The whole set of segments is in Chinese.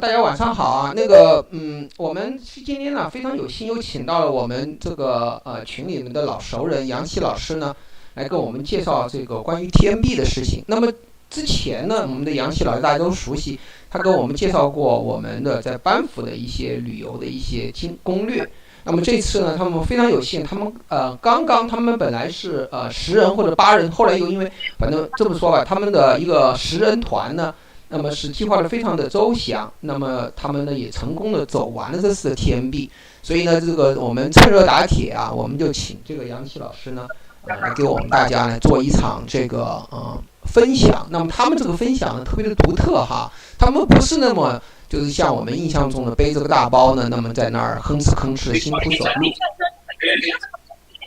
大家晚上好啊。我们今天呢非常有幸又请到了我们这个群里面的老熟人杨奇老师呢，来跟我们介绍这个關於 TMB 的事情。那麼之前呢，我們的楊奇老師大家都熟悉，他跟我們介紹過我們的在班夫的一些旅遊的一些攻略。那麼這次呢，他們非常有幸，他們剛剛他們本來是10人或者8人，後來又因為反正這麼說吧，他們的一個10人團呢。那麼是計劃的非常的周詳，那麼他們呢也成功的走完了這次的 TMB， 所以呢這個我們趁熱打鐵啊，我們就請這個楊奇老師呢，來給我們大家呢做一場這個分享。那麼他們這個分享呢特別的獨特哈，他們不是那麼就是像我們印象中的背着個大包呢，那麼在那兒吭哧吭哧的辛苦走路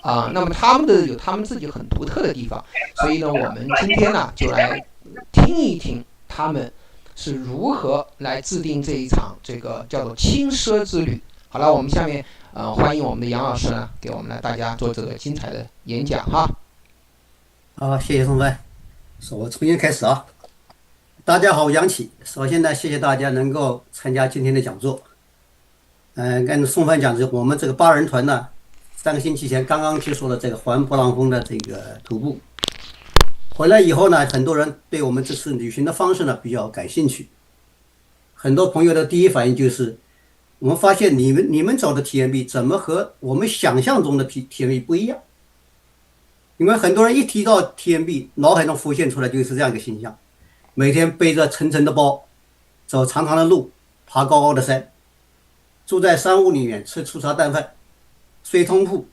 啊，那麼他們有他們自己很獨特的地方，所以呢我們今天呢就來聽一聽。他們是如何來制定這一場這個叫做輕奢之旅？好了，我們下面歡迎我們的楊老師呢，給我們大家做這個精彩的演講哈。好，謝謝宋帆，我重新開始啊。大家好，我楊奇。首先呢，謝謝大家能夠參加今天的講座。跟宋帆講，我們這個8人團呢，3個星期前剛剛結束了這個環勃朗峰的這個徒步。回來以後呢，很多人對我們這次旅行的方式呢比較感興趣。很多朋友的第一反應就是，我們發現你們走的 TMB 怎麼和我們想象中的 TMB 不一樣？因為很多人一提到 TMB， 腦海中浮現出來就是這樣一個形象：每天背着沉沉的包，走長長的路，爬高高的山，住在山屋裡面吃粗茶淡飯，睡通鋪，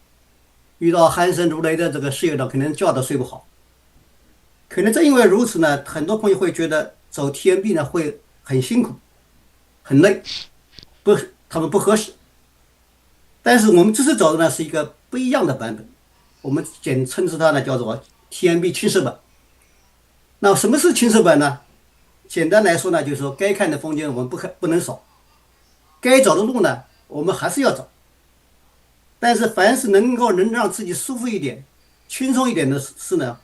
遇到鼾聲如雷的這個室友呢，可能覺都睡不好。可能正因為如此呢，很多朋友會覺得走 TMB 呢會很辛苦、很累，他們不合適。但是我們這次走的呢是一個不一樣的版本，我們簡稱之它呢叫做 TMB 輕奢版。那什麼是輕奢版呢？簡單來說呢，就是說該看的風景我們不能少，該走的路呢我們還是要走。但是凡是能讓自己舒服一點、輕鬆一點的事呢，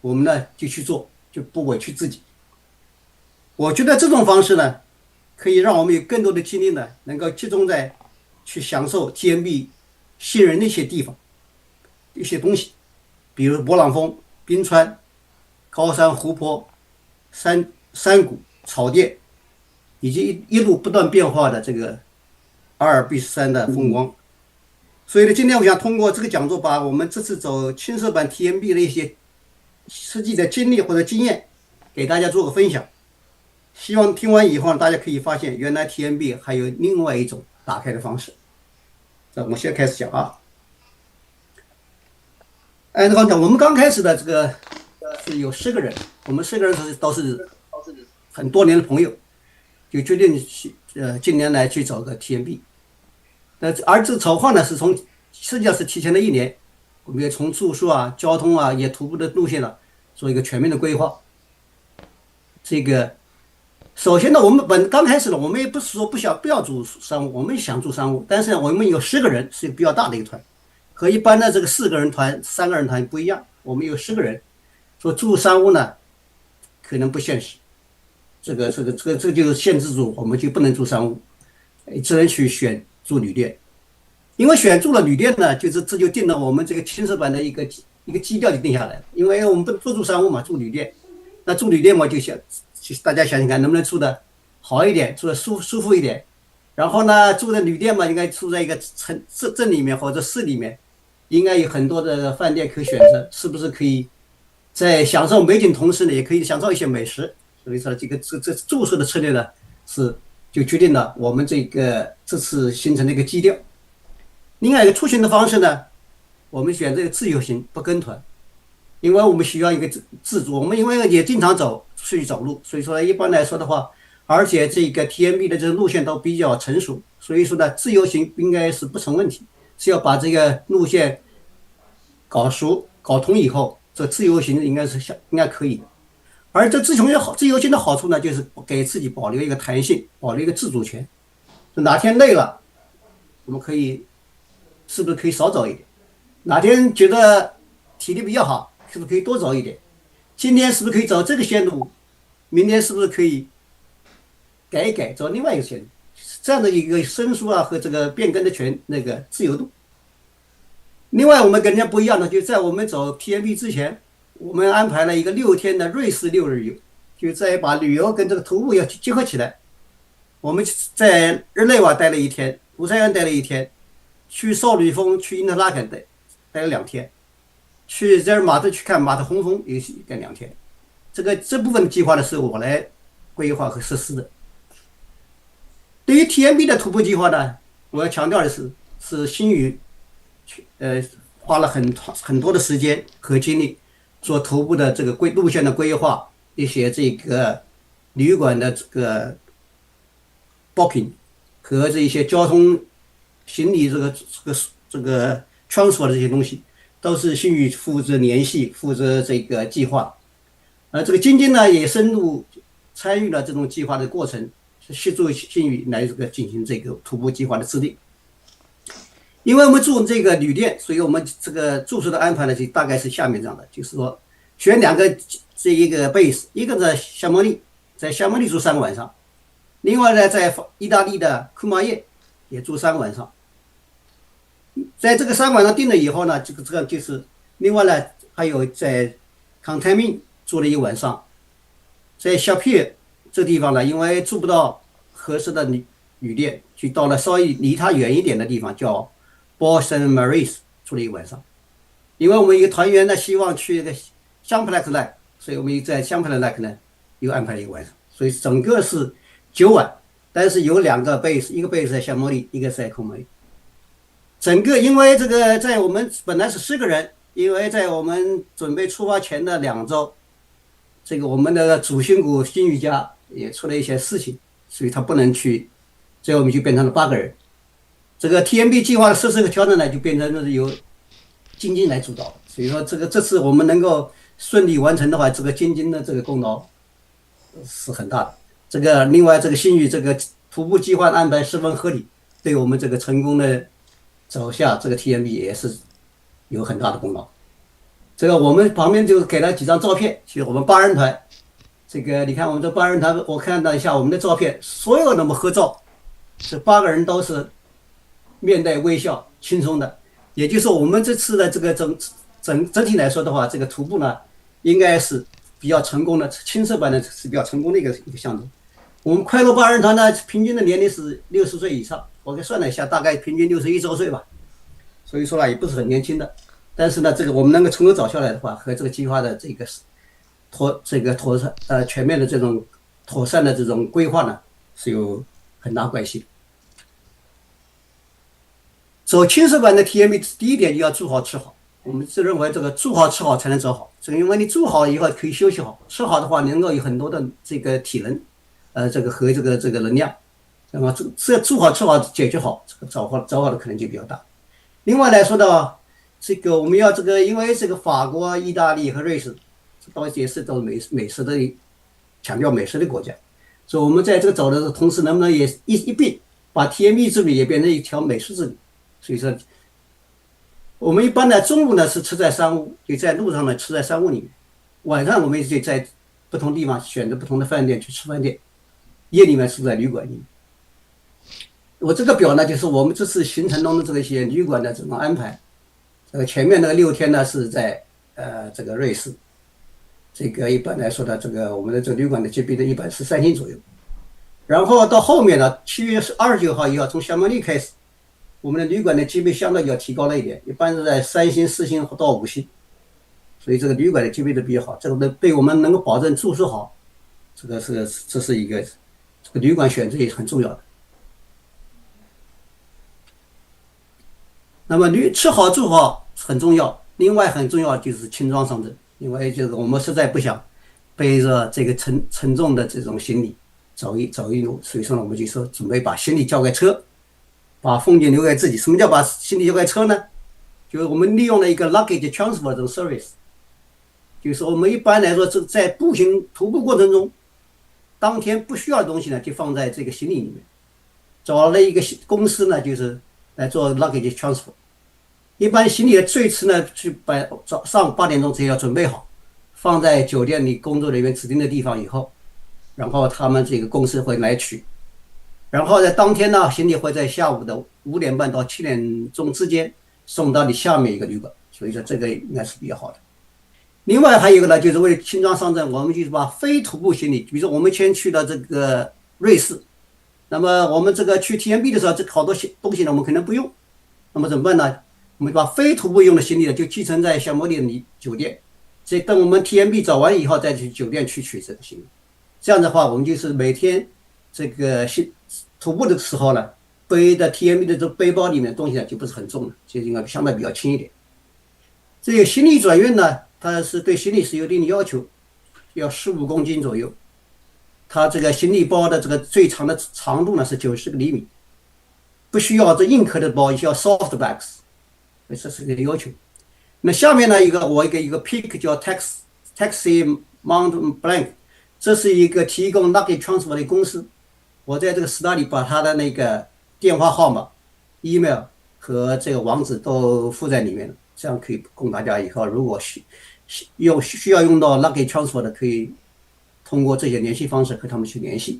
我們呢就去做，就不委屈自己。我覺得這種方式呢，可以讓我們有更多的精力呢，能夠集中在去享受 TMB 吸引人的一些地方、一些東西，比如勃朗峰、冰川、高山、湖泊、山谷、草甸，以及一路不斷變化的這個阿爾卑斯山的風光。所以呢，今天我想通過這個講座，把我們這次走輕奢版 TMB 的一些實際的經歷或者經驗給大家做個分享，希望聽完以後大家可以發現原來 TMB 還有另外一種打開的方式。我們現在開始講啊。按照講，我們剛開始的這個是有10個人，我們10個人都是很多年的朋友，就決定今年來去走個 TMB。而這籌劃呢是實際上是提前了1年。我們也從住宿啊、交通啊、也徒步的路線呢，做一個全面的規劃。這個首先呢，我們剛開始呢，我們也不是說不要住商務，我們想住商務，但是呢，我們有10個人是比較大的一個團，和一般的這個4個人團、3個人團不一樣。我們有10個人，說住商務呢，可能不現實。這就是限制住，我們就不能住商務，只能去選住旅店。因為選住了旅店呢，這就定了我們這個輕奢版的一個基調就定下來了。因為我們不住商務嘛，住旅店，那住旅店嘛就大家想想看，能不能住的好一點，住的舒服一點。然後呢，住的旅店嘛，應該住在一個鎮裡面或者市裡面，應該有很多的飯店可以選擇，是不是可以在享受美景同時呢，也可以享受一些美食？所以說這住宿的策略呢，就決定了我們這次形成的一個基調。另外一個出行的方式呢，我們選這個自由行，不跟團，因為我們需要一個自主。我們因為也經常出去走路，所以說一般來說的話，而且這個 TMB 的這個路線都比較成熟，所以說呢，自由行應該是不成問題。只要把這個路線搞熟、搞通以後，這自由行應該可以的。而這自由行的好處呢，就是給自己保留一個彈性，保留一個自主權。哪天累了，我們是不是可以少走一點？哪天覺得體力比較好，是不是可以多走一點？今天是不是可以走這個線路？明天是不是可以改一改，走另外一個線，這樣的一個伸縮啊和這個變更的自由度。另外，我們跟人家不一樣的，就在我們走 TMB 之前，我們安排了一個6天的瑞士6日游，就在把旅游跟这个徒步要结合起来。我們在日內瓦待了1天，烏塞恩待了1天，去少女峰、去因特拉肯待了2天，去日耳曼去看馬特洪峰也待2天。這部分計劃呢是我來規劃和實施的。對於 TMB 的徒步計劃呢，我要強調的是新宇花了很多的時間和精力做徒步的這個路線的規劃，一些這個旅館的這個 booking 和這些交通行李這個 transfer 的這些東西，都是新宇負責聯繫、負責這個計劃。這個晶晶呢也深入參與了這種計劃的過程，協助新宇來進行這個徒步計劃的制定。因為我們住這個旅店，所以我們這個住宿的安排呢，就大概是下面這樣的，就是說選2個這一個 base， 一個在夏莫利，在夏莫利住3個晚上，另外呢在意大利的庫馬耶也住3個晚上。在這個3個晚上定了以後呢，這個就是另外呢還有在康泰明住了1晚上，在小皮這地方呢，因為住不到合適的旅店，就到了稍微離它遠一點的地方，叫 Boston Maris 住了1晚上。因為我們一個團員呢希望去那個香普萊克奈，所以我們在香普萊克呢又安排了1晚上，所以整個是9晚，但是有2個 base， 一個 base 在夏莫利，一個在庫馬耶。整個因為這個在我們本來是10個人，因為在我們準備出發前的2周，這個我們的主心骨新宇家也出了一些事情，所以他不能去，最後我們就變成了8個人。這個 TMB 計劃的14個挑戰呢，就變成是由晶晶來主導。所以說這次我們能夠順利完成的話，這個晶晶的這個功勞是很大的。這個另外這個新宇這個徒步計劃的安排十分合理，對我們這個成功的走下這個 TMB 也是有很大的功勞。這個我們旁邊就給了幾張照片，其實我們8人團，這個你看我們這8人團，我看到一下我們的照片，所有的我們合照是8個人都是面帶微笑、輕鬆的。也就是說，我們這次的這個整體來說的話，這個徒步呢，應該是比較成功的，青色版的是比較成功的一個項目。我們快樂8人團呢，平均的年齡是60歲以上，我給算了一下，大概平均61周歲吧，所以說呢，也不是很年輕的。但是呢，這個我們能夠從頭找下來的話，和這個計劃的這個全面的這種妥善的這種規劃呢，是有很大關係的。走青色版的 TMB 第一點就要住好吃好，我們是認為這個住好吃好才能走好。這個因為你住好以後可以休息好，吃好的話能夠有很多的這個體能，這個和這個能量，那麼這住好吃好解決好，這個走好的可能就比較大。另外來說的這個我們要這個，因為這個法國、意大利和瑞士，都也是都美食的強調美食的國家，所以我們在這個走的同時，能不能也一併把 TMB 之旅也變成一條美食之旅？所以說，我們一般呢中午呢是吃在商務，就在路上呢吃在商務裡面，晚上我們就在不同地方選擇不同的飯店去吃飯店，夜裡面住在旅館裡面。我這個表呢就是我們這次行程中的這些旅館的這種安排。前面那個6天呢是在這個瑞士，這個一般來說的這個我們的這個旅館的級別的一般是3星左右，然後到後面呢7月29號以後從夏莫利開始，我們的旅館的級別相對要提高了一點，一般是在3星、4星到5星，所以這個旅館的級別都比較好，這個對我們能夠保證住宿好，這是一個這個旅館選擇也很重要的。那麼吃好住好很重要，另外很重要就是輕裝上陣，因為這個我們實在不想背着這個沉重的這種行李走一路，所以說呢我們就說準備把行李交給車，把風景留給自己。什麼叫把行李交給車呢？就是我們利用了一個 luggage transfer 這種 service， 就是我們一般來說在徒步過程中，當天不需要的東西呢就放在這個行李裡面，找了一個公司呢就是來做 luggage transfer， 一般行李的最遲呢，上午8點鐘之前要準備好，放在酒店裡工作人員指定的地方以後，然後他們這個公司會來取，然後在當天呢，行李會在下午的5:30到7點鐘之間送到你下面一个旅馆，所以说这个应该是比较好的。另外还有一个呢，就是为了轻装上陣，我們就是把非徒步行李，比如說我們先去了這個瑞士，那麼我們這個去 TMB 的時候，這好多東西呢我們可能不用，那麼怎麼辦呢？我們把非徒步用的行李呢就寄存在小摩里酒店，所以等我們 TMB 走完以後再去酒店去取這個行李。這樣的話，我們就是每天這個徒步的時候呢，背的 TMB 的這背包裡面的東西呢就不是很重了，就應該相對比較輕一點。這個行李轉運呢，它是對行李是有一定的要求，要15公斤左右。它這個行李包的這個最長的長度呢是90厘米，不需要這硬殼的包，也需要 soft bags， 這是一個要求。那下面呢一個 pick 叫 Taxi Mont Blanc， 這是一個提供 luggage transfer 的公司。我在這個style裡把他的那個電話號碼、email 和這個網址都附在裡面了，這樣可以供大家以後如果需要用到 luggage transfer 的，可以通過這些聯繫方式和他們去聯繫。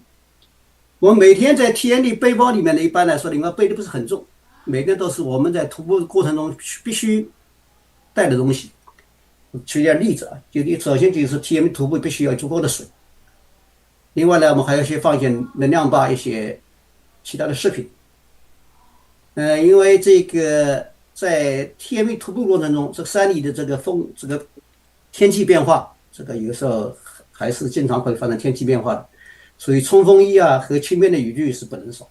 我每天在 TMB 背包裡面的一般來說，因為背的不是很重，每天都是我們在徒步過程中必須帶的東西。舉點例子啊，就首先就是 TMB 徒步必須要足夠的水。另外呢，我們還要去放一些能量棒、一些其他的飾品。因為這個在 TMB 徒步過程中，這山裡的這個天氣變化，這個有時候還是經常會發生天氣變化的，所以衝鋒衣啊和輕便的雨具是不能少。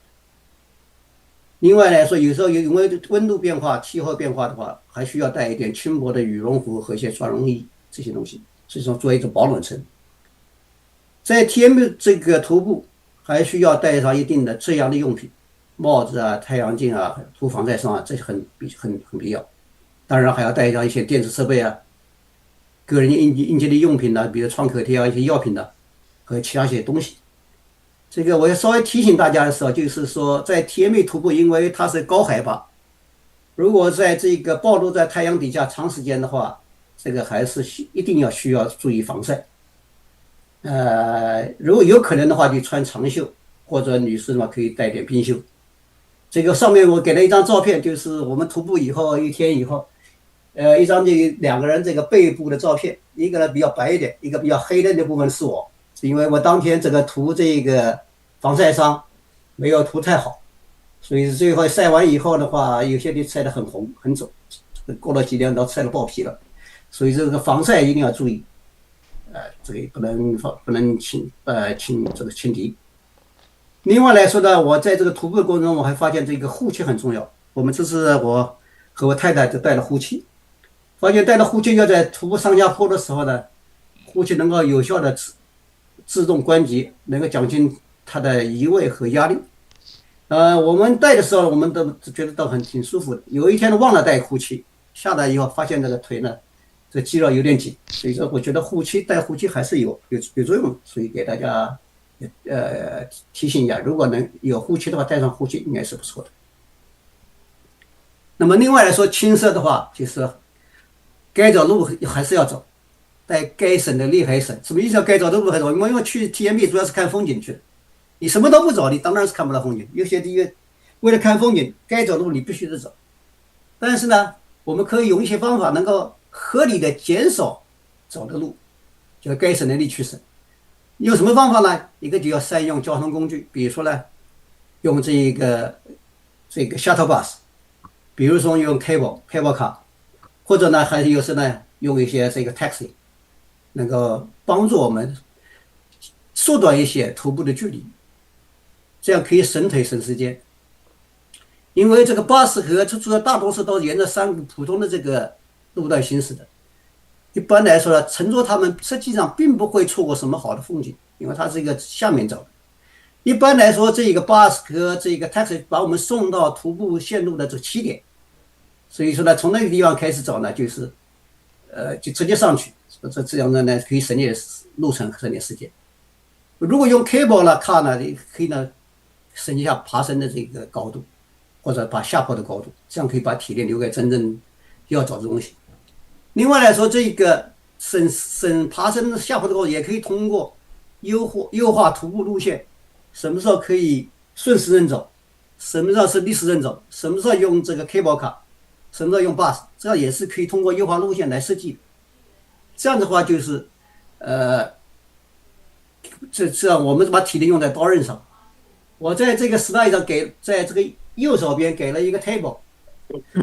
另外來說，有時候因為溫度變化、氣候變化的話，還需要帶一點輕薄的羽絨服和一些轉絨衣這些東西，實際上做一種保暖層。在 TMB 這個徒步還需要帶上一定的遮陽的用品，帽子啊、太陽鏡啊、塗防曬霜啊，這些很必要。當然還要帶上一些電子設備啊、個人應急的用品啊，比如創可貼啊、一些藥品啊和其他一些東西。這個我要稍微提醒大家的時候，就是說在 TMB 徒步，因為它是高海拔，如果在這個暴露在太陽底下長時間的話，這個還是一定需要注意防曬。如果有可能的話，就穿長袖，或者女士的話可以帶點冰袖。這個上面我給了一張照片，就是我們徒步以後1天以後，一張兩個人這個背部的照片，一個呢比較白一點，一個比較黑的那部分是我，是因為我當天這個塗這個防曬霜沒有塗太好，所以最後曬完以後的話，有些地曬得很紅很腫，過了幾天都曬得爆皮了，所以這個防曬一定要注意。這個不能輕敵。另外來說呢，我在這個徒步的過程中，我還發現這個護膝很重要。我們這次我和我太太就帶了護膝，發現帶了護膝要在徒步上下坡的時候呢，護膝能夠有效的制動關節，能夠減輕它的移位和壓力。我們帶的時候，我們都覺得都挺舒服的。有一天忘了帶護膝，下來以後發現這個腿呢，這個肌肉有點緊，所以說我覺得帶護膝還是有作用，所以給大家提醒一下，如果能有護膝的話，帶上護膝應該是不錯的。那麼另外來說，輕色的話就是該走路還是要走，但該省的力還省。什麼意思？該走的路還走？我們因為去 TMB 主要是看風景去的，你什麼都不走，你當然是看不到風景。有些地方為了看風景，該走路你必須得走，但是呢，我們可以用一些方法能夠合理的減少走的路，就該省的力去省。用什麼方法呢？一個就要善用交通工具，比如說呢，用這個 shuttle bus， 比如說用 cable car， 或者呢，還是有時呢用一些這個 taxi， 能夠幫助我們縮短一些徒步的距離，這樣可以省腿省時間。因為這個巴士和出租車大多數都是沿着山谷普通的這個路段行駛的，一般來說呢，乘坐他們實際上並不會錯過什麼好的風景，因為它是一個下面走的。一般來說，這個巴士和這個 taxi 把我們送到徒步線路的這起點，所以說呢，從那個地方開始走呢，就是就直接上去，這樣呢可以省點路程，省點時間。如果用 cable car 呢，可以呢省一下爬升的這個高度，或者把下坡的高度，這樣可以把體力留給真正要走的東西。另外來說，這個省爬升下坡的高度也可以通過優化徒步路線，什麼時候可以順時針走，什麼時候是逆時針走，什麼時候用這個 cable car， 什麼時候用 bus， 這樣也是可以通過優化路線來設計的。這樣的話就是這樣我們把體力用在刀刃上。我在這個 slide 上在这個右手邊給了一個 table，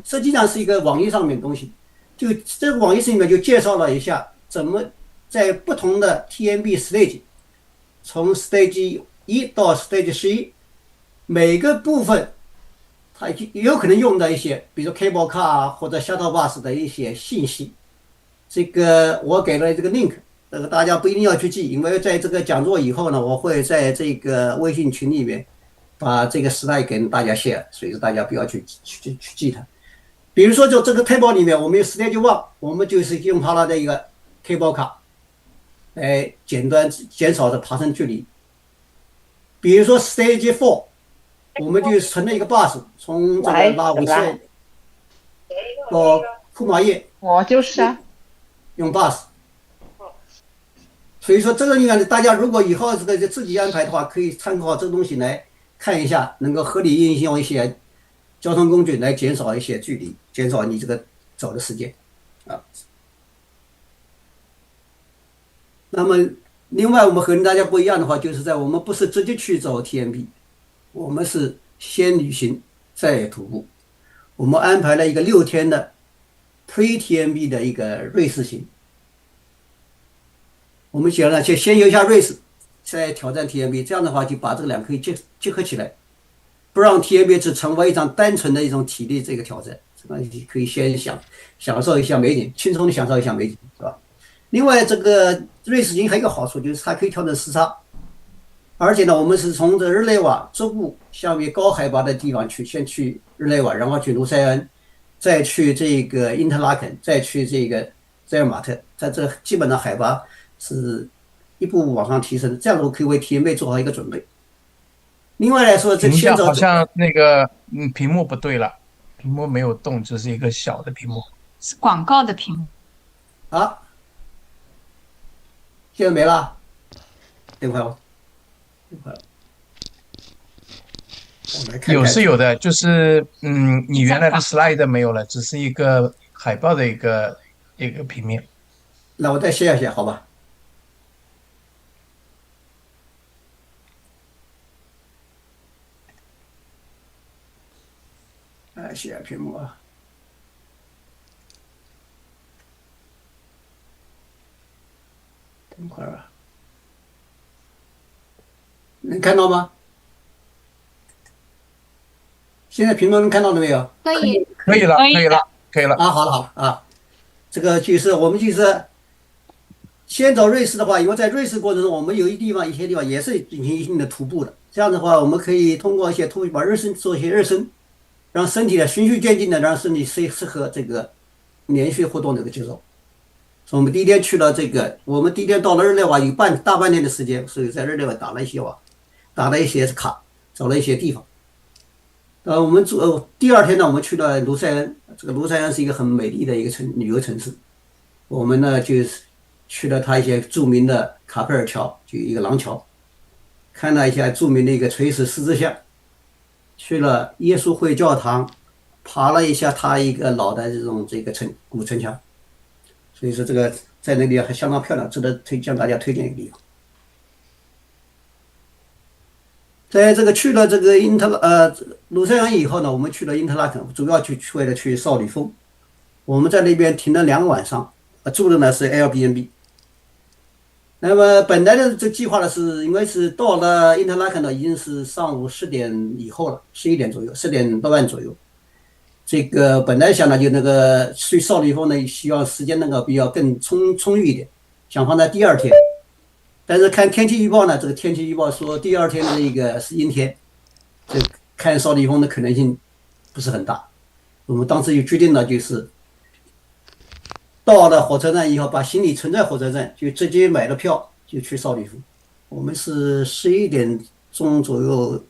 實際上是一個網頁上面的東西。就這個網頁上面就介紹了一下怎麼在不同的 TMB stage， 從 stage 1到 stage 11，每個部分它有可能用到一些，比如 cable car 或者 shuttle bus 的一些信息。這個我給了這個 link， 這個大家不一定要去記，因為在這個講座以後呢，我會在這個微信群裡面把這個 slide 給大家 share， 所以說大家不要去記它。比如說就這個 table 裡面，我們有 stage 1， 我們就是用它的一個 cable car 來減少的爬升距離。比如說 stage 4， 我們就乘了一個 bus 從這個拉武县到庫馬葉，我就是啊。用 bus， 所以說這個地方大家如果以後这个自己安排的話，可以參考這個東西來看一下，能夠合理運用一些交通工具來減少一些距離，減少你這個走的時間啊。那麼另外我們和大家不一樣的話，就是在我們不是直接去走 TMB， 我們是先旅行再徒步。我們安排了一個6天的pre-TMB 的一個瑞士行，我們想呢，先游一下瑞士，再挑戰 TMB， 這樣的話就把這個兩個可以結合起來，不讓 TMB 只成為一場單純的一種體力這個挑戰，可以先享受一下美景，輕鬆的享受一下美景，是吧？另外，這個瑞士行還有一個好處就是它可以調整時差，而且呢，我們是從這日內瓦逐步向越高海拔的地方去，先去日內瓦，然後去盧塞恩。再去這個因特拉肯，再去這個扎爾馬特，在這基本上海拔是一步步往上提升，這樣子可以為 TMB 做好一個準備。另外來說，這先走好像那個屏幕不對了，屏幕沒有動，只是一個小的屏幕，是廣告的屏幕啊，現在沒了，等會兒，有是有的，就是你原來的 slide 沒有了，只是一個海報的一個平面。那我再share一下，好吧？share屏幕啊。等會兒啊，能看到嗎？現在屏幕能看到了沒有？可以，可以了，可以了，可以了。啊，好了好了啊，這個就是我們就是先走瑞士的話，因為在瑞士過程中，我們有一些地方也是進行一定的徒步的。這樣的話，我們可以通過一些徒步把熱身做一些熱身，讓身體的循序漸進的讓身體適合這個連續活動的一個節奏。所以我們第一天去了這個，我們第一天到了日內瓦有大半天的時間，所以在日內瓦打了一些網，打了一些卡，走了一些地方。我們第二天呢，我們去了盧塞恩。這個盧塞恩是一個很美麗的一個旅遊城市。我們呢就是去了它一些著名的卡佩爾橋，就一個廊橋，看了一下著名的一個垂死十字架，去了耶穌會教堂，爬了一下它一個老的這個古城牆。所以說這個在那裡還相當漂亮，值得向大家推薦一個地方。在這個去了這個盧塞恩以後呢，我們去了因特拉肯，主要為了去少女峰。我們在那邊停了2個晚上，住的呢是 Airbnb。那麼本來的這計劃呢，是因為是到了因特拉肯呢，已經是上午10點以後了，11點左右，10點多半左右。這個本來想呢，就那個去少女峰呢，需要時間那個比較更充裕一點，想放在第二天。但是看天氣預報呢，這個天氣預報說第二天的那個是陰天，這看少女峰的可能性不是很大。我們當時就決定了，就是到了火車站以後，把行李存在火車站，就直接買了票就去少女峰。我們是11點鐘左右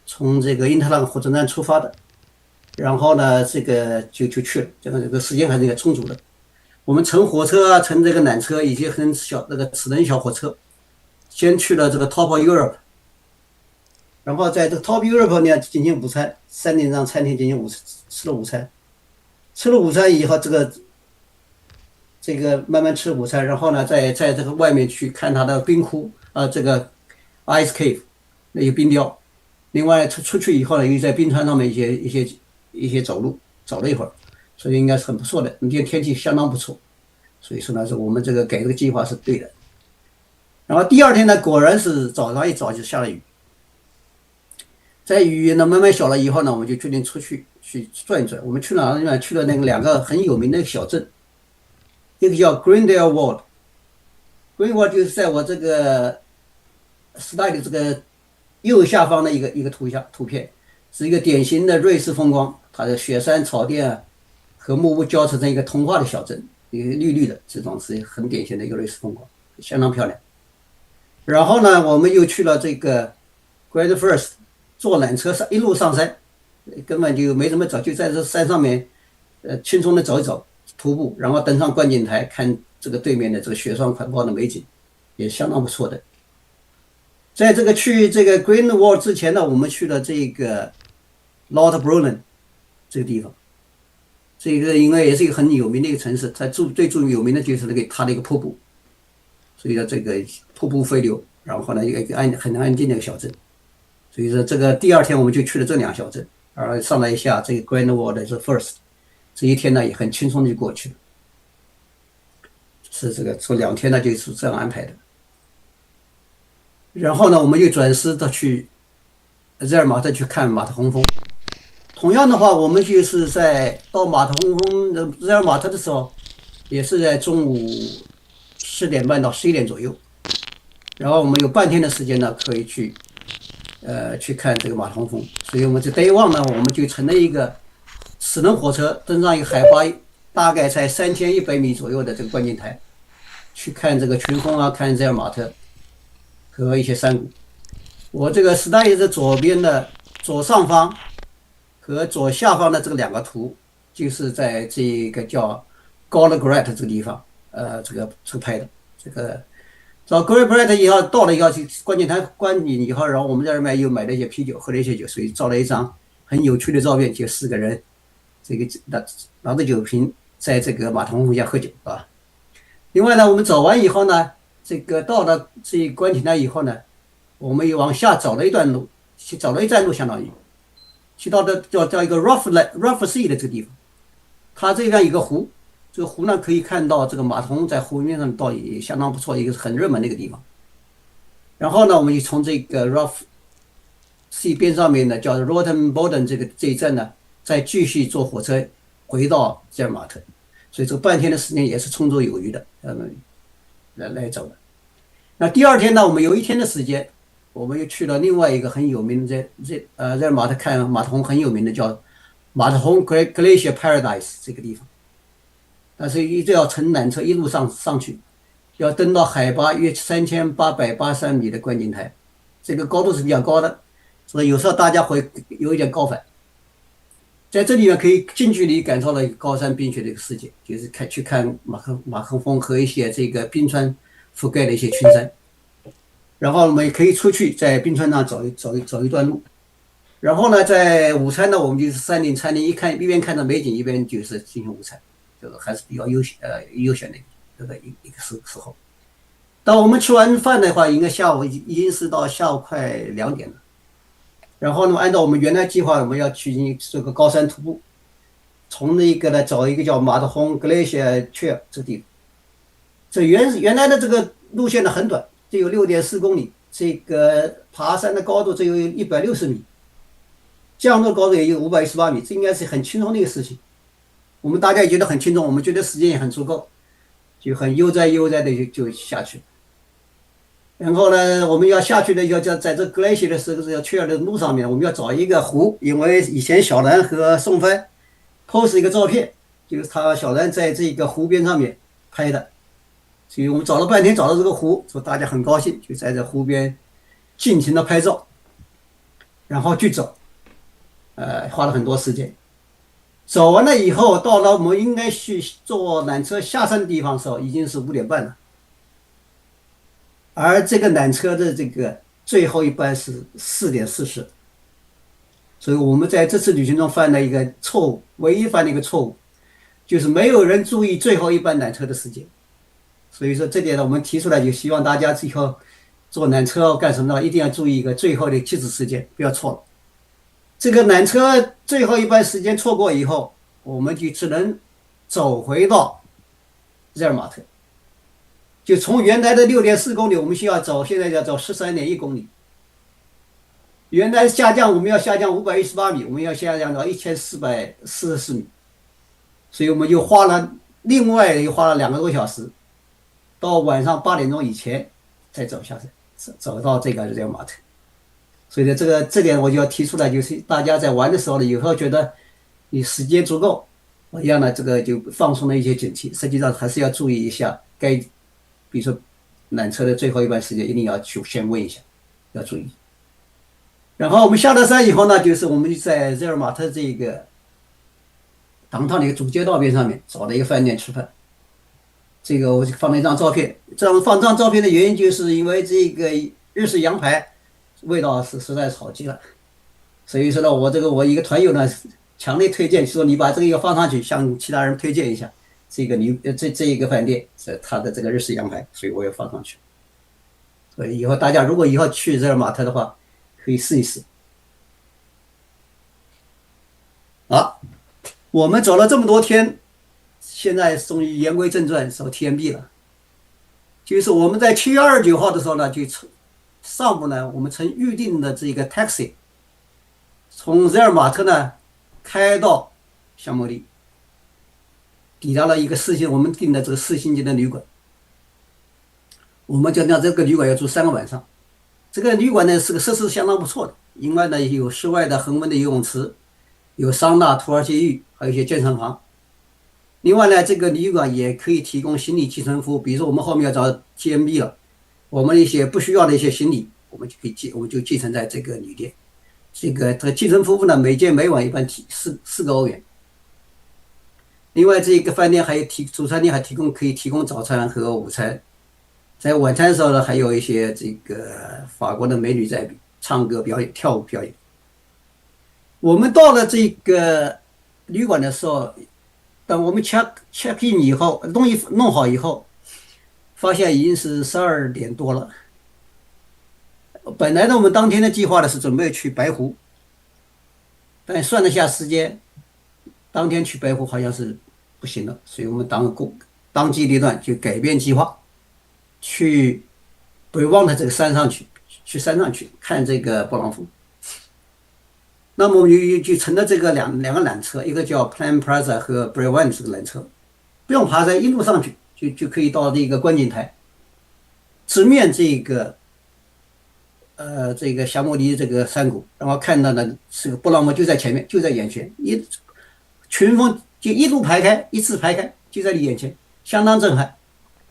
從這個因特拉肯火車站出發的，然後呢，這個就去了，這個時間還是很充足的。我們乘火車啊，乘這個纜車，以及很小那個齒輪小火車，先去了這個 Top Europe， 然後在這個 Top Europe 呢進行午餐，3點讓餐廳進行吃了午餐，吃了午餐以後，這個慢慢吃午餐，然後呢，在這個外面去看它的冰窟這個 Ice Cave 那個冰雕。另外出去以後呢，又在冰川上面一些走了一會兒，所以應該是很不錯的。今天天氣相當不錯，所以說呢，是我們这個改這個計劃是對的。然後第二天呢，果然是早上一早就下了雨。在雨呢慢慢小了以後呢，我們就決定出去轉一轉。我們去哪呢？去了那個2個很有名的小鎮，一個叫 Greendale Wald。Greendale Wald 就是在我這個 slide 的這個右下方的一個圖片，是一個典型的瑞士風光，它的雪山草甸和木屋交織成一個童話的小鎮，一個綠綠的，這種是很典型的一個瑞士風光，相當漂亮。然後呢，我們又去了這個 Great First， 坐纜車一路上山，根本就没怎麼走，就在這山上面輕鬆的走一走，徒步，然後登上觀景台，看這個對面的這個雪霜環抱的美景，也相當不錯的。在這個去這個 Greendale Wald 之前呢，我們去了這個 Lauterbrunnen 這個地方，這個因為也是一個很有名的一個城市，它最有名的就是它的一個瀑布，所以說這個瀑布飛流，然後呢一個很安靜的一個小鎮，所以說這個第二天我們就去了這2個小鎮，而上來一下這個 Greendale Wald 是 first， 這一天呢也很輕鬆的就過去了，是這2天呢就是這樣安排的。然後呢，我們又轉師的去日耳曼特去看馬特洪峰。同樣的話，我們就是在到馬特洪峰的日耳曼特的時候，也是在中午10點半到11點左右。然後我們有半天的時間呢，可以去看這個馬特洪峰。所以我們這 Day One 呢，我們就乘了一個4輪火車，登上一個海拔大概在3100米左右的這個觀景台，去看這個群峰啊，看日耳曼特和一些山谷。我這個slide的左邊的左上方和左下方的這個2個圖，就是在這個叫 Gallagher 這個地方，這個拍的。這個到 Gallagher 以後，到了以後去觀景台觀景以後，然後我們在這邊又買了一些啤酒，喝了一些酒，所以照了一張很有趣的照片，就4個人這個拿着酒瓶在這個馬特洪峰下喝酒啊。另外呢，我們走完以後呢，這個到了這觀景台以後呢，我們又往下走了一段路，走了一站路，相當於去到的叫一個 Rough Sea 的這個地方，它這邊有個湖，這個湖呢可以看到這個馬特洪在湖面上倒也相當不錯，一個很熱門的一個地方。然後呢，我們就從這個 Rough Sea 邊上面呢，叫 Rottenboden 這一站呢，再繼續坐火車回到日耳曼特，所以這半天的時間也是充足有餘的，來走的。那第二天呢，我們有1天的時間，我們又去了另外一個很有名的日耳曼特看馬特洪很有名的叫馬特洪 Glacier Paradise 這個地方，但是一直要乘纜車一路上去，要登到海拔約3883米的觀景台，這個高度是比較高的，所以有時候大家會有一點高反。在這裡呢，可以近距離感受到高山冰雪的一個世界，就是去看馬特洪和一些這個冰川覆蓋的一些群山。然後我們也可以出去在冰川上走一段路。然後呢，在午餐呢，我們就是山頂餐廳一邊看着美景，一邊就是進行午餐，这个還是比較悠閒的這個一個時候。當我們吃完飯的話，應該下午已經是到下午快2點了。然後呢，按照我們原來計劃，我們要去進行這個高山徒步，從那個呢找一個叫馬特洪 Glacier Trail 這個地方。這原來的這個路線呢很短，只有6.4公里，這個爬山的高度只有160米，降落高度也有518米，這應該是很輕鬆的一個事情。我們大家也覺得很輕鬆，我們覺得時間也很足夠，就很悠哉的就下去。然後呢，我們要下去的要在這 glacier 的時候要去的路上面，我們要找一個湖，因為以前小蘭和宋帆 post 一個照片，就是小蘭在這個湖邊上面拍的，所以我們找了半天找到這個湖，說大家很高興，就在這湖邊盡情的拍照，然後去走，花了很多時間。走完了以後，到了我們應該去坐纜車下山的地方的時候，已經是5點半了。而這個纜車的這個最後一班是4:40，所以我們在這次旅行中犯了一個錯誤，唯一犯了一個錯誤，就是没有人注意最後一班缆車的時間。所以說這點呢，我們提出來就希望大家最後坐纜車幹什麼呢？一定要注意一個最後的起始時間，不要錯了。這個纜車最後一班時間錯過以後，我們就只能走回到日尔馬特，就從原來的6.4公里，我們需要走，現在要走13.1公里。原來下降，我們要下降518米，我们要下降到1444米，所以我们又花了2個多小時，到晚上8點鐘以前才走下山，走到這個日爾馬特。所以呢，這點我就要提出來，就是大家在玩的時候呢，有時候覺得你時間足夠，一樣呢，這個就放鬆了一些警惕。實際上還是要注意一下，比如說纜車的最後一班時間，一定要去先問一下，要注意。然後我們下了山以後呢，就是我們在日爾馬特這個當趟的一個主街道邊上面找了一個飯店吃飯。這個我就放了一張照片，放這張照片的原因就是因為這個日式羊排味道是實在是好極了，所以說呢，我一個團友呢強烈推薦，說你把這個要放上去，向其他人推薦一下這個這一個飯店是它的這個日式羊排，所以我也放上去。所以以後大家如果以後去日尔馬特的話，可以試一試。好，我們走了這麼多天，現在終於言歸正傳，說 TMB 了。就是我們在7月29號的時候呢，就上午呢，我們曾預定的這個 taxi 從日爾馬特呢開到香莫利，抵達了一個我們訂的這個4星級的旅館。我們就讓這個旅館要住3個晚上。這個旅館呢是個設施相當不錯的，另外呢有室外的恆溫的游泳池，有桑拿、土耳其浴，還有一些健身房。另外呢，這個旅館也可以提供行李寄存服務，比如說我們後面要找 TMB 了，我們一些不需要的一些行李，我们就寄存在這個旅店。這個寄存服務呢，每晚一般4個歐元。另外，這個飯店主餐廳還可以提供早餐和午餐。在晚餐的時候呢，還有一些這個法國的美女在唱歌表演、跳舞表演。我們到了這個旅館的時候，等我們 check in 以後，東西弄好以後，發現已經是12點多了。本來呢，我們當天的計劃呢是準備去白湖，但算了下時間，當天去白湖好像是不行了，所以我們當機立斷就改變計劃，去北望的這個山上去山上去看這個勃朗峰。那麼我們就乘了這個兩個纜車，一個叫 Plan Plaza 和 Brewan 這個纜車，不用爬山，一路上去就可以到這個觀景台，直面這個霞莫利這個山谷，然後看到的這個勃朗峰就在前面，就在眼前，群峰就一路排開，一字排開，就在你眼前，相當震撼。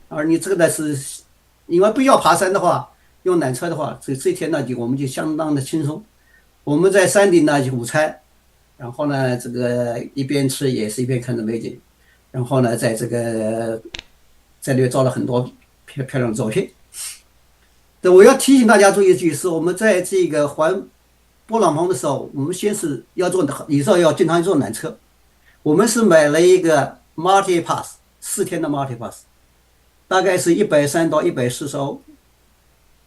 而你這個呢是，因為不要爬山的話，用纜車的話，這一天呢我們就相當的輕鬆。我們在山頂呢就午餐，然後呢這個一邊吃也是一邊看着美景，然後呢在這裡照了很多漂亮的照片。我要提醒大家注意的就是我們在這個環勃朗峰的時候，我們先是要以後要經常坐纜車。我們是買了一個 Multi Pass 4天的 Multi Pass， 大概是130到140歐。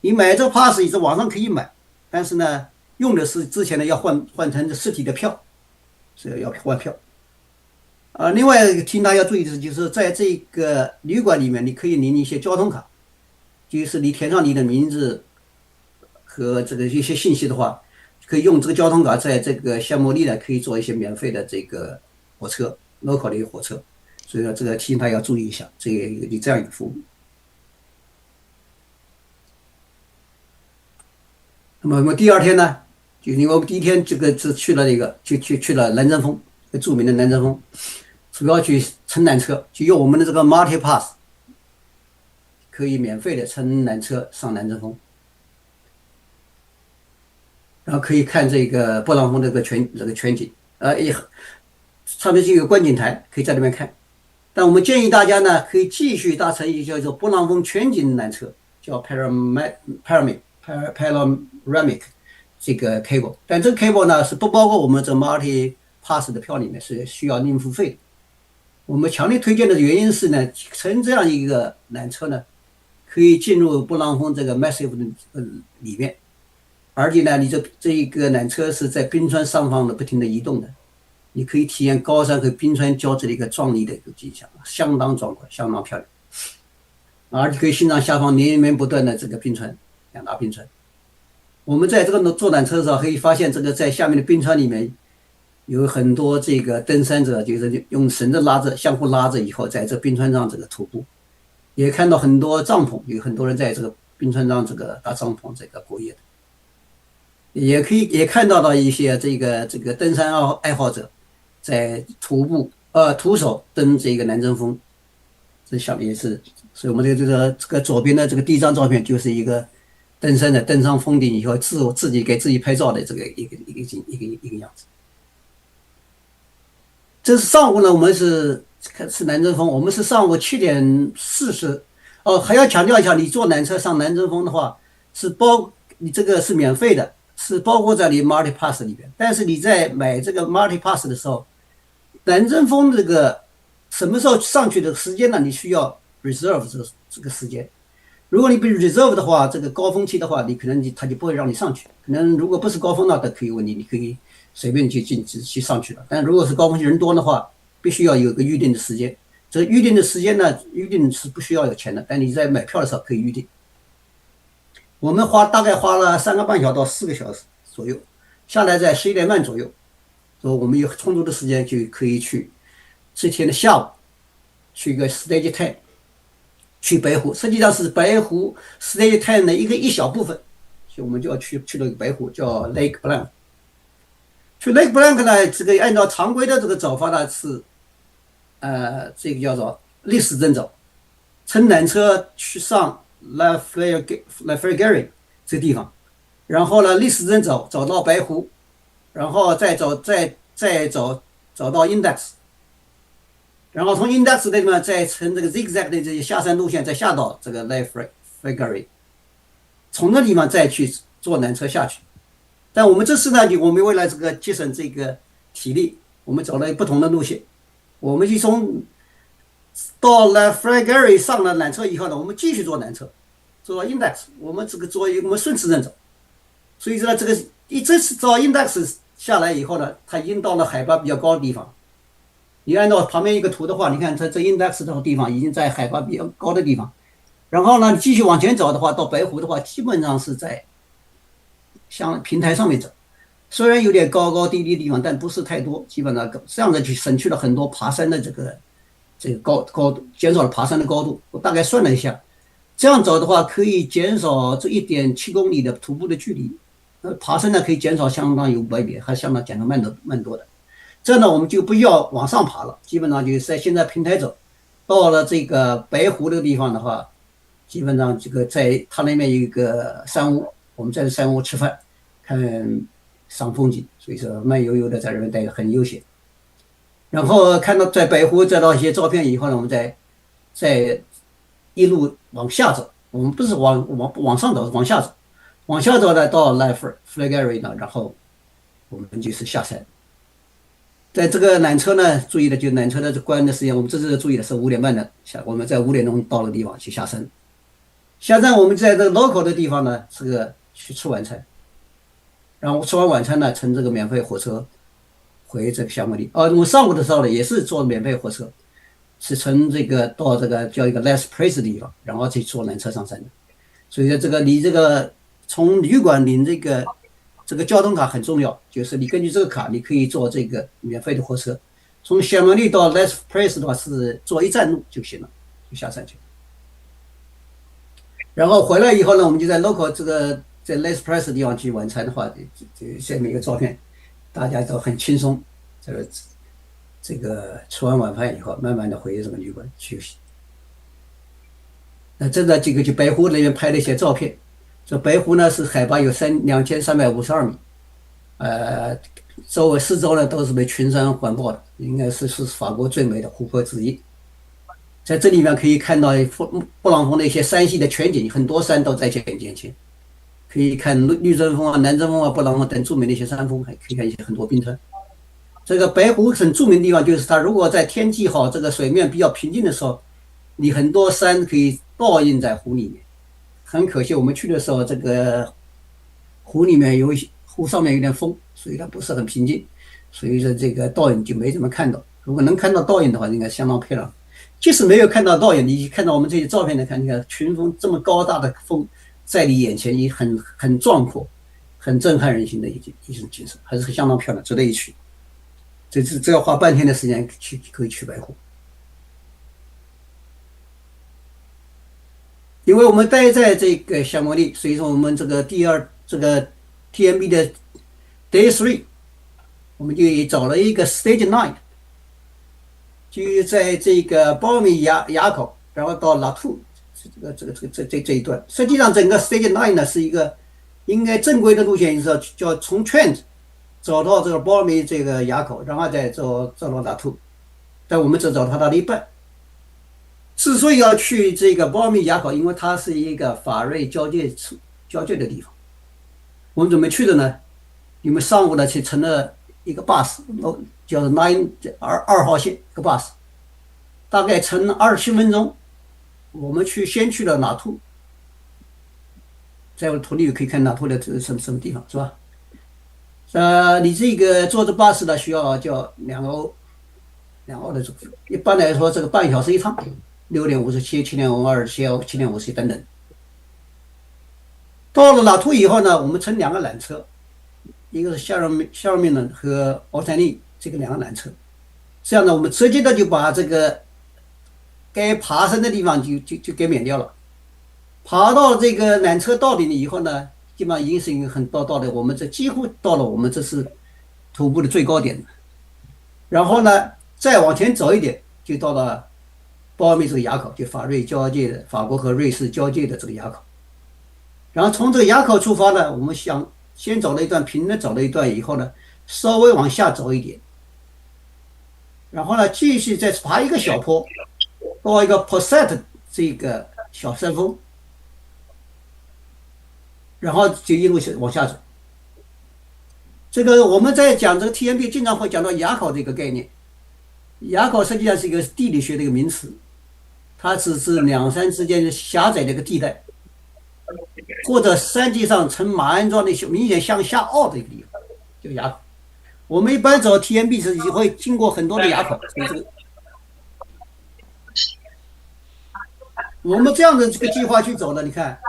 你買這個 Pass 也是網上可以買，但是呢用的是之前呢要換成實體的票，所以要換票。另外提醒大家要注意的就是在這個旅館裡面，你可以領一些交通卡。就是你填上你的名字和這個一些信息的話，可以用這個交通卡在這個夏莫利呢可以做一些免費的這個火車 local 的一個火車，所以說這個提醒大家要注意一下，這個有這樣一個服務。那麼我們第二天呢，就因為我們第一天這個是去了去了南針峰，著名的南針峰，主要去乘纜車，就用我們的這個 Multi Pass。可以免費的乘纜車上南針峰，然後可以看這個勃朗峰這個全景，上面就有觀景台，可以在那邊看。但我們建議大家呢，可以繼續搭乘一個叫做勃朗峰全景纜車，叫 panoramic 这個 cable， 但這個 cable 呢是不包括我們這 multi pass 的票裡面，是需要另付費的。我們強烈推薦的原因是呢，乘這樣一個纜車呢，可以進入布朗峰這個 massive 的裡面，而且呢，你這一個纜車是在冰川上方的不停的移動的，你可以體驗高山和冰川交織的一個壯麗的一個景象，相當壯觀，相當漂亮，而且可以欣賞下方連綿不斷的這個冰川，兩大冰川。我們在這個坐纜車的時候，可以發現這個在下面的冰川裡面有很多這個登山者，就是用繩子拉着，相互拉着以後，在這冰川上這個徒步，也看到很多帳篷，有很多人在這個冰川上這個搭帳篷這個過夜的，也看到了一些這個登山愛好者在徒手登這個南针峰，這下面也是，所以我們這個左邊的這個第一張照片就是一個登山的登上峰頂以後自己給自己拍照的這個一個樣子。這是上午呢，我們是南针峰，我們是上午7点40。還要強調一下，你坐纜車上南针峰的話，你這個是免費的，是包括在你 Multi Pass 裡邊。但是你在買這個 Multi Pass 的時候，南针峰這個什麼時候上去的時間呢？你需要 reserve 這個時間。如果你不 reserve 的話，这個高峰期的話，你可能他就不會讓你上去。可能如果不是高峰，那他可以問你可以隨便去上去了。但如果是高峰期人多的話，必須要有個預定的時間。這預定的時間呢，預定是不需要有錢的，但你在買票的時候可以預定。我們大概花了3個半小時到4個小時左右，下來在11點半左右，所以我們有充足的時間就可以去這天的下午去一個 Stage 10。去北湖，實際上是北湖 Stage 10的一小部分，所以我們就要去了北湖，叫 Lake Blanc。去 Lake Blanc 呢，這個按照常規的這個走法呢是，這個叫做歷史鎮走，乘纜車去上 La Ferrière 這個地方，然後呢歷史鎮走到北湖，然後再走到 Index。然後從 Index 的地方再乘這個 zigzag 的這些下山路線，再下到這個 La Ferrière， 從那地方再去坐纜車下去。但我們這次呢，我們為了這個節省這個體力，我們走了不同的路線。我們就到 La Ferrière 上了纜車以後呢，我們繼續坐纜車，坐到 Index， 我們順時針走。所以說這次到 Index 下來以後呢，它已經到了海拔比較高的地方。你按照旁邊一個圖的話，你看這 Index 這個地方已經在海拔比較高的地方，然後呢，你繼續往前走的話，到北湖的話，基本上是在像平台上面走，雖然有點高高低低的地方，但不是太多，基本上這樣子就省去了很多爬山的這個高度，減少了爬山的高度。我大概算了一下，這樣走的話可以減少這1.7公里的徒步的距離，爬山呢可以減少相當有100點，還相當減少蠻多的。這呢，我們就不要往上爬了，基本上就是在現在平台走，到了這個北湖這個地方的話，基本上這個在它那邊有一個山屋，我們在山屋吃飯，看賞風景，所以說慢悠悠的在這邊待着很悠閒。然後看到在北湖再到一些照片以後呢，我們再一路往下走，我們不是往上走，往下走，往下走呢到 La Ferrière 呢，然後我們就是下山。在這個纜車呢，注意的就是纜車的關的時間，我們這次注意的是5點半的下，我們在5點鐘到了地方去下山。下山我們在這個 local 的地方呢，這個去吃晚餐，然後吃完晚餐呢，乘這個免費火車回這個香格里。我們上午的時候呢，也是坐免費火車，是乘這個到這個叫一個 Last Place 的地方，然後去坐纜車上山的。所以說這個你這個從旅館領這個交通卡很重要，就是你根據這個卡，你可以坐這個免費的火車，從香格里到 Last Place 的話是坐1站路就行了，就下山去。然後回來以後呢，我們就在 local 這個在 Last Place 的地方去晚餐的話，下面一個照片，大家都很輕鬆，這個吃完晚飯以後，慢慢的回這個旅館休息。那这個去北湖那邊拍了一些照片。這北湖呢是海拔有2352米，四周呢都是被群山環抱的，應該是法國最美的湖泊之一。在這裡面可以看到布朗峰的一些山系的全景，很多山都在眼前，可以看绿针峰啊、南针峰啊、布朗峰等著名的一些山峰，还可以看一些很多冰川。这个白湖很著名的地方就是它，如果在天气好、这个水面比較平靜的時候，你很多山可以倒映在湖裡面。很可惜我們去的時候，這個湖裡面湖上面有點風，所以它不是很平靜，所以說這個倒影就沒怎麼看到。如果能看到倒影的話，應該相當漂亮。即使沒有看到倒影，你看到我們這些照片來看，你看群峰這麼高大的峰在你眼前，也很壯闊、很震撼人心的一種景色，還是相當漂亮，值得一去。這要花半天的時間可以去白湖。因為我們待在這個夏末利，所以說我們這個TMB 的 Day 3，我們就找了一個 Stage 9， 就在這個鮑米埡口，然後到拉圖這一段。實際上整個 Stage 9呢是一個應該正規的路線，就是叫從 Trent 走到這個鮑米這個埡口，然後再走到拉圖，但我們只走它的一半。之所以要去這個鮑米埡口，因為它是一個法瑞交界的地方。我們怎麼去的呢？你們上午呢去乘了一個 bus， 叫做2號線一個 bus， 大概乘27分鐘。我們先去了拉圖，在我圖裡可以看拉圖的什麼地方，是吧？你這個坐着 bus 呢需要叫2歐的左右，一般來說這個半小時一趟，6點57、7點52、7點51等等。到了拉圖以後呢，我們乘2個纜車，一個是夏爾米能和奧塞利這個2個纜車，這樣呢，我們直接的就把這個該爬山的地方就給免掉了。爬到這個纜車到頂了以後呢，基本上已經是一個很到了，我們這幾乎到了我們這是徒步的最高點。然後呢，再往前走一點，就到了鮑米這個埡口，就法瑞交界的法國和瑞士交界的這個埡口。然後從這個埡口出發呢，我們想先走了一段平的，走了一段以後呢，稍微往下走一點，然後呢繼續再爬一個小坡，到一個 Posset 這個小山峰，然後就一路往下走。這個我們在講這個 TMB 經常會講到埡口這個概念。埡口實際上是一個地理學的一個名詞，它只是兩山之間狹窄的一個地帶，或者山脊上呈馬鞍狀的明顯向下凹的一個地方，就埡口。我們一般走 TMB 是會經過很多的埡口，所以這個我們這樣的這個計劃去走呢，你看，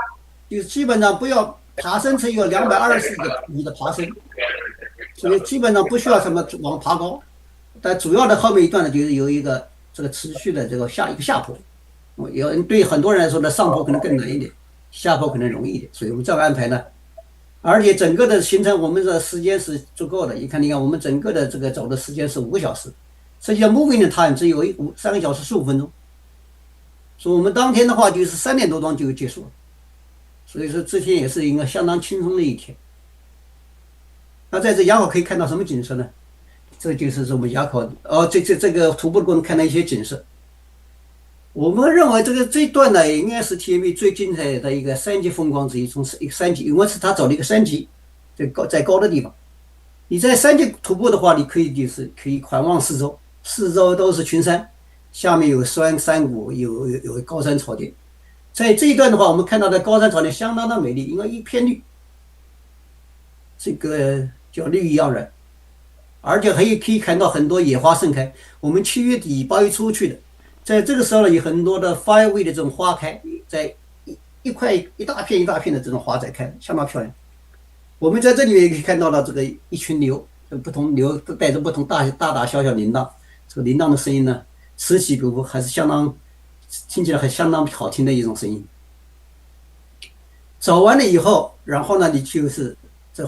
就基本上不要爬升成一個224米的爬升，所以基本上不需要什麼往爬高，但主要的後面一段呢，就是有一個這個持續的這個下坡，對很多人來說呢，上坡可能更難一點，下坡可能容易一點，所以我們這樣安排呢，而且整個的行程我們的時間是足夠的。你看，我們整個的這個走的時間是5個小時，實際上 moving 的 time 只有3個小時15分鐘，所以我們當天的話就是3點多鐘就結束了，所以說這天也是一個相當輕鬆的一天。那在這埡口可以看到什麼景色呢？這就是我們埡口這個徒步的過程看到一些景色。我們認為這一段呢，應該是 TMB 最精彩的一個山脊風光之一。從一個山脊，因為是他走了一個山脊，在高的地方。你在山脊徒步的話，你可以環望四周，四周都是群山，下面有山谷，有高山草甸。在這一段的話，我們看到的高山草甸相當的美麗，因為一片綠，這個叫綠意盎然，而且可以看到很多野花盛開。我們7月底8月初去的，在這個時候呢，有很多的 fireweed 的這種花開，在一大片的這種花在開，相當漂亮。我們在這裡面也可以看到了這個一群牛，不同牛都帶着不同大大小小鈴鐺，這個鈴鐺的聲音呢，此起彼伏，還是聽起來還相當好聽的一種聲音。走完了以後，然後呢，你就是坐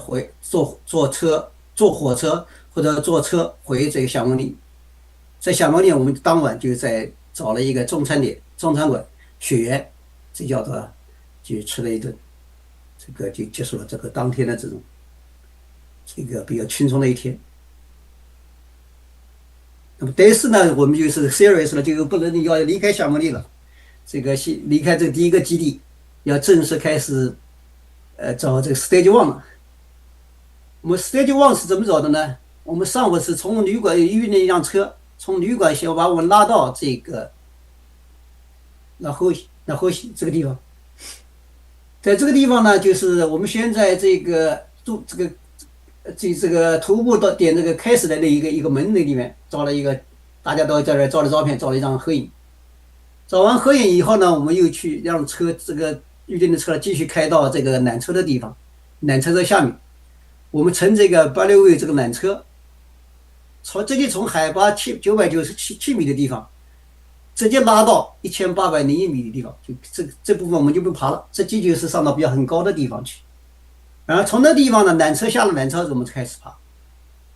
火車或者坐車回這個夏末利。在夏末利，我們當晚就找了一個中餐館雪原，這叫做就吃了一頓，這個就結束了這個當天的這個比較輕鬆的一天。那麼得失呢，我們就是 serious 了，就不能要離開夏目利了，这个離開這第一個基地，要正式開始找這個 stage one 了。我們 stage one 是怎麼找的呢？我們上午是從旅館預定一輛車，從旅館先把我們拉到這個然後這個地方，在這個地方呢，就是我們先在這個徒步到點這個開始的那一個門那裡面照了一個，大家都在這照了照片，照了一張合影。照完合影以後呢，我們又去讓車這個預定的車繼續開到這個纜車的地方，纜車在下面，我們乘這個86位這個纜車，直接從海拔997米的地方，直接拉到1801米的地方，就這部分我們就不爬了，這就是上到比較很高的地方去。然後從那地方呢，纜車下了纜車，我們開始爬。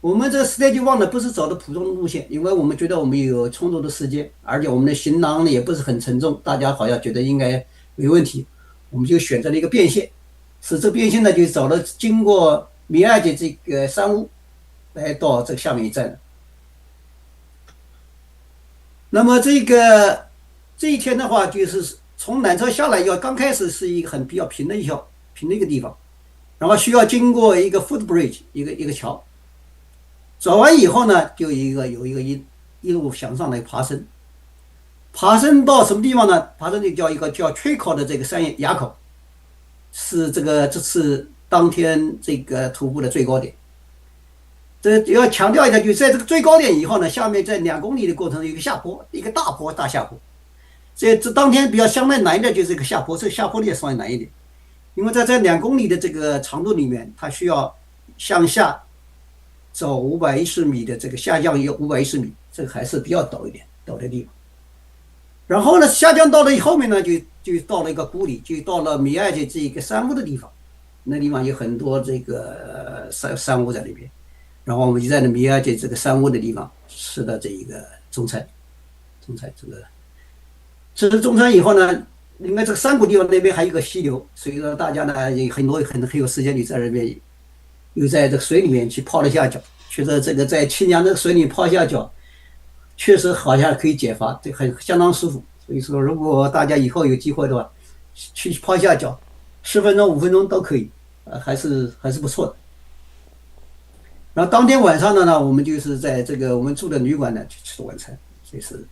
我們這個 stage one 呢，不是走的普通的路線，因為我們覺得我們有充足的時間，而且我們的行囊呢也不是很沉重，大家好像覺得應該沒問題，我們就選擇了一個變線。是這變線呢，就走了經過米亞吉這個山屋，來到這個下面一站。那麼這一天的話，就是從纜車下來以後，剛開始是一個比較平的一個地方，然後需要經過一個 footbridge 一個橋，走完以後呢，就有一路向上來爬升，爬升到什麼地方呢？爬升就叫一個叫 Trico 的這個山埡口，是這次當天這個徒步的最高點。這要強調一下，就在這個最高點以後呢，下面在2公里的過程中有一個下坡，一個大下坡。這當天比較相對難一點就是這個下坡，這個下坡也稍微難一點，因為在這2公里的這個長度裡面，它需要向下走510米的這個下降有510米，這個還是比較陡一點，陡的地方。然後呢，下降到了後面呢，就到了一個谷裡，就到了米亞吉這個山屋的地方，那地方有很多這個山屋在那邊。然後我們就在那米亞吉這個山屋的地方吃的這一個中餐吃了中餐以後呢，因為這個山谷地方那邊還有一個溪流，所以說大家呢也很有時間就在那邊，又在這個水裡面去泡了一下腳，覺得這個在清涼的水裡泡一下腳，確實好像可以解乏，這相當舒服。所以說，如果大家以後有機會的話，去泡一下腳，10分鐘、5分鐘都可以，還是不錯的。然後當天晚上呢，我們就是在這個我們住的旅館呢去吃晚餐，所以是，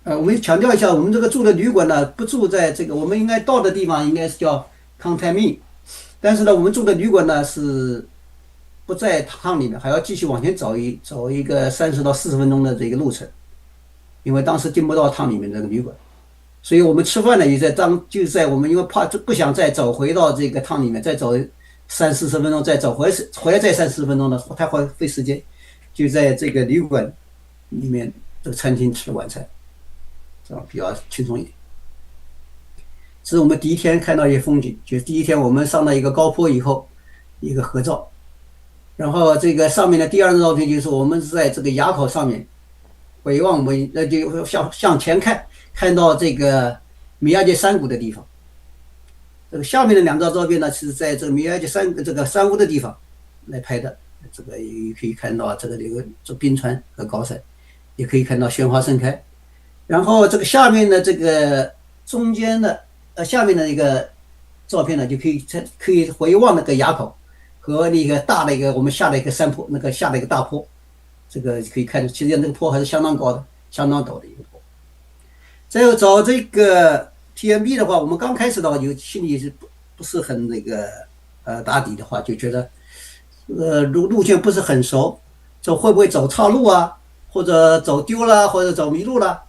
我們強調一下，我們這個住的旅館呢，不住在這個我們應該到的地方，應該是叫 Kangtaemin， 但是呢，我們住的旅館呢是不在湯裡面，還要繼續往前走一個30到40分鐘的這個路程，因為當時進不到湯裡面這個旅館。所以我們吃飯呢，也就是在我們因為怕不想再走回到這個湯裡面，再走30-40分鐘，再走回來再30分鐘的太費時間，就在這個旅館裡面這個餐廳吃晚餐，這樣比較輕鬆一點。這是我們第一天看到一些風景，就是第一天我們上了一個高坡以後，一個合照，然後這個上面的第2張照片就是我們是在這個埡口上面回望，我們那就向前看到這個米亞吉山谷的地方。這個下面的2張照片呢，是在這個米亞吉這個山屋的地方來拍的。這個也可以看到這個冰川和高山，也可以看到鮮花盛開。然後這個下面的這個中間的下面的一個照片呢，就可以回望那個埡口和那個大的一個我們下的一個山坡，那個下的一個大坡。這個可以看，其實這個坡還是相當高的，相當陡的一個坡。再有找這個 TMB 的話，我們剛開始的話心裡是不是很打底的話，就覺得路線不是很熟，會不會走岔路啊，或者走丟了，或者走迷路了。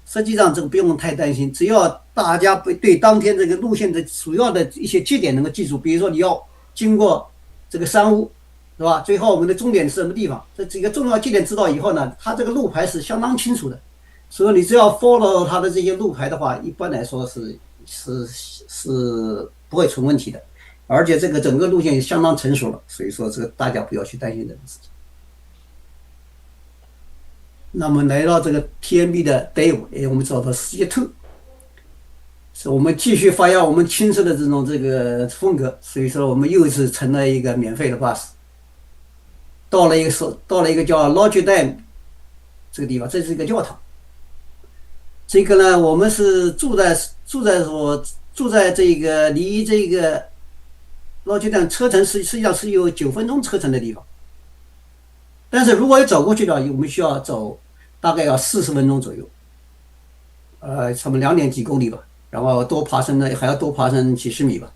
實際上這個不用太擔心，只要大家對當天這個路線的主要的一些節點能夠記住，比如說你要經過這個山屋，是吧？最後我們的終點是什麼地方？這幾個重要節點知道以後呢，它這個路牌是相當清楚的。所以你只要 follow 它的這些路牌的話，一般來說是不會出問題的，而且這個整個路線也相當成熟了，所以說這個大家不要去擔心這個事情。那麼來到這個 TMB 的 Day 5，我們找到世界 2， 是我們繼續發揚我們青色的這個風格，所以說我們又是乘了一個免費的 bus，到了一個叫 Lodge Dam 這個地方，這是一個教堂。這個呢，我們是住在這個離這個 Lodge Dam 車程實際上是有9分鐘車程的地方。但是如果要走過去的話，我們需要走大概要40分鐘左右，差不多2點幾公里吧，然後多爬升呢，還要多爬升幾十米吧。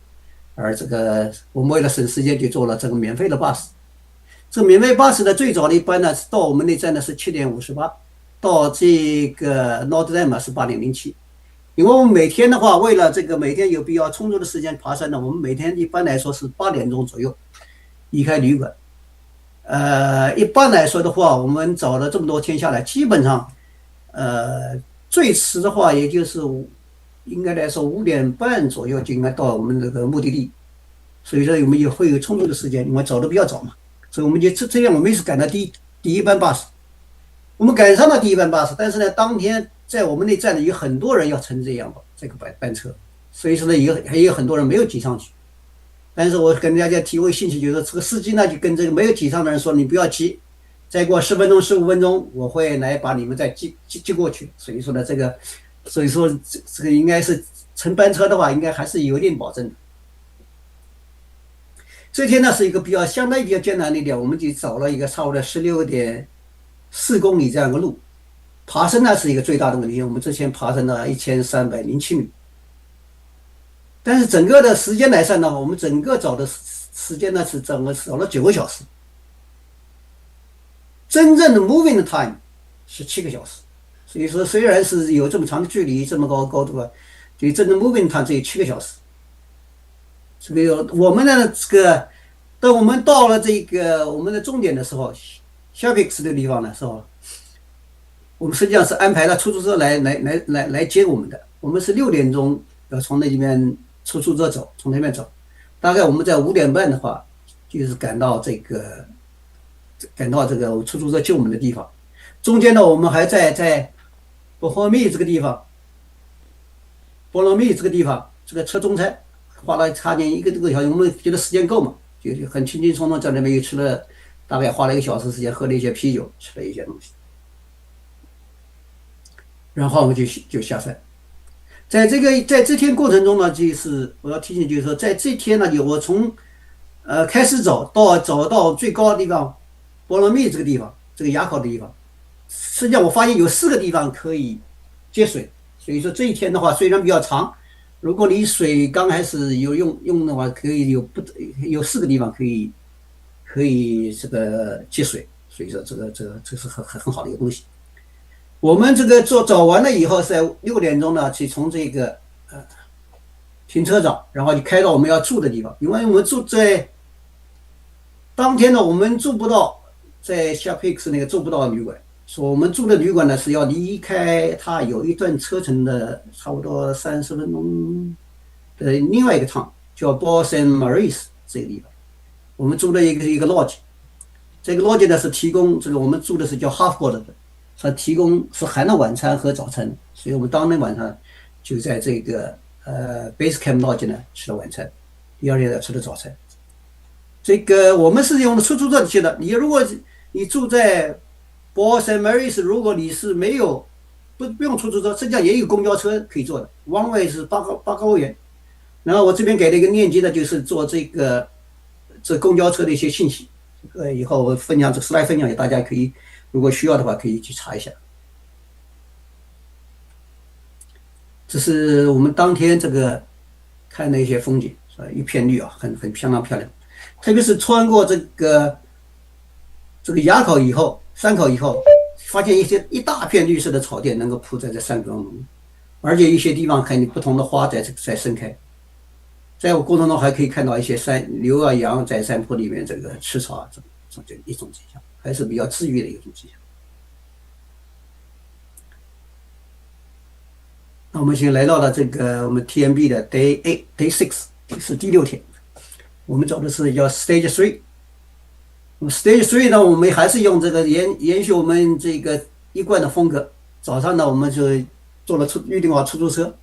而这个我们为了省时间，就做了这个免费的巴士。这个免费巴士的最早的一班呢，到我们那站呢是7点58，到这个 North Dam 是8点07。因为我们每天的话，为了这个每天有必要充足的时间爬山呢，我們每天一般來說是8點鐘左右離開旅館。一般來說的話，我們找了這麼多天下來，基本上，最遲的話也就是應該來說5點半左右就應該到我們這個目的地。所以說我們也會有充足的時間，因為走得比較早嘛，所以我們就這樣，我們是趕到第一班巴士，我們趕上了第一班巴士，但是呢，當天在我們那站呢有很多人要乘這個班車，所以說呢還有很多人沒有擠上去。但是我跟大家提為興趣，就是這個司機呢就跟這個沒有擠上的人說，你不要急，再過10分鐘15分鐘，我會來把你們再接過去。所以說呢，這個應該是乘班車的話，應該還是有一定保證的。這天呢是一個相對比較艱難的一點，我們就走了一個差不多16.4公里這樣一個路，爬升呢是一個最大的問題，我們之前爬升了1307米。但是整個的時間來算的話，我們整個走的時間呢是整個走了9個小時，真正的 moving time 是7個小時。所以說雖然是有這麼長的距離，這麼高的高度啊，就真正 moving time 只有7個小時。這個我們的這個，當我們到了這個我們的終點的時候 ，Shapix 的地方的時候，我們實際上是安排了出租車來接我們的。我們是6點鐘要從那邊出租車走，從那邊走，大概我們在5點半的話，就是趕到這個出租車接我們的地方。中間呢，我們還在波羅蜜這個地方，這個車中餐花了差點1個多小時，我們覺得時間夠嘛，就很輕輕鬆鬆在那邊又吃了，大概花了1個小時時間，喝了一些啤酒，吃了一些東西，然後我們就下山。在這天過程中呢，就是我要提醒，就是說，在這天呢，我從開始走到最高的地方，波羅蜜這個地方，這個埡考的地方，實際上我發現有4個地方可以接水，所以說這一天的話雖然比較長，如果你水剛開始有用的話，可以有4個地方可以這個接水，所以說這是很好的一個東西。我們這個走完了以後，在6點鐘呢，去從這個停車場，然後就開到我們要住的地方。因為我們住在當天呢，我們住不到在 Shapix 那個住不到旅館，所以我們住的旅館呢是要離開它有一段車程的差不多30分鐘的另外一個趟，叫 Port St. Maurice 這個地方。我們住的一個 lodge， 這個 lodge 呢是提供這個我們住的是叫 half board 的。它提供是含了晚餐和早餐，所以我們當天晚上就在這個Base Camp Lodge 呢吃了晚餐，第二天再吃了早餐。這個我們是用的出租車去的。如果你住在 Port St. Maurice， 如果你是沒有不用出租車，實際上也有公交車可以坐的，One way是8個歐元。然後我這邊給了一個鏈接呢，就是做這公交車的一些信息。以後我分享slide分享給大家，可以如果需要的話可以去查一下。這是我們當天這個看的一些風景，一片綠啊，相當漂亮。特別是穿過這個埡考以後，山口以後，發現一大片綠色的草甸能夠鋪在這山當中，而且一些地方看見不同的花在盛開。在我過程中還可以看到一些牛啊羊在山坡裡面這個吃草啊，這一種景象，還是比較治癒的一種景象。那我們現在來到了這個我們 TMB 的 Day 6， 是第6天，我們走的是叫 Stage 3。Stage 3呢，我們還是用這個延續我們這個一貫的風格。早上呢，我們就坐了預定好出租車。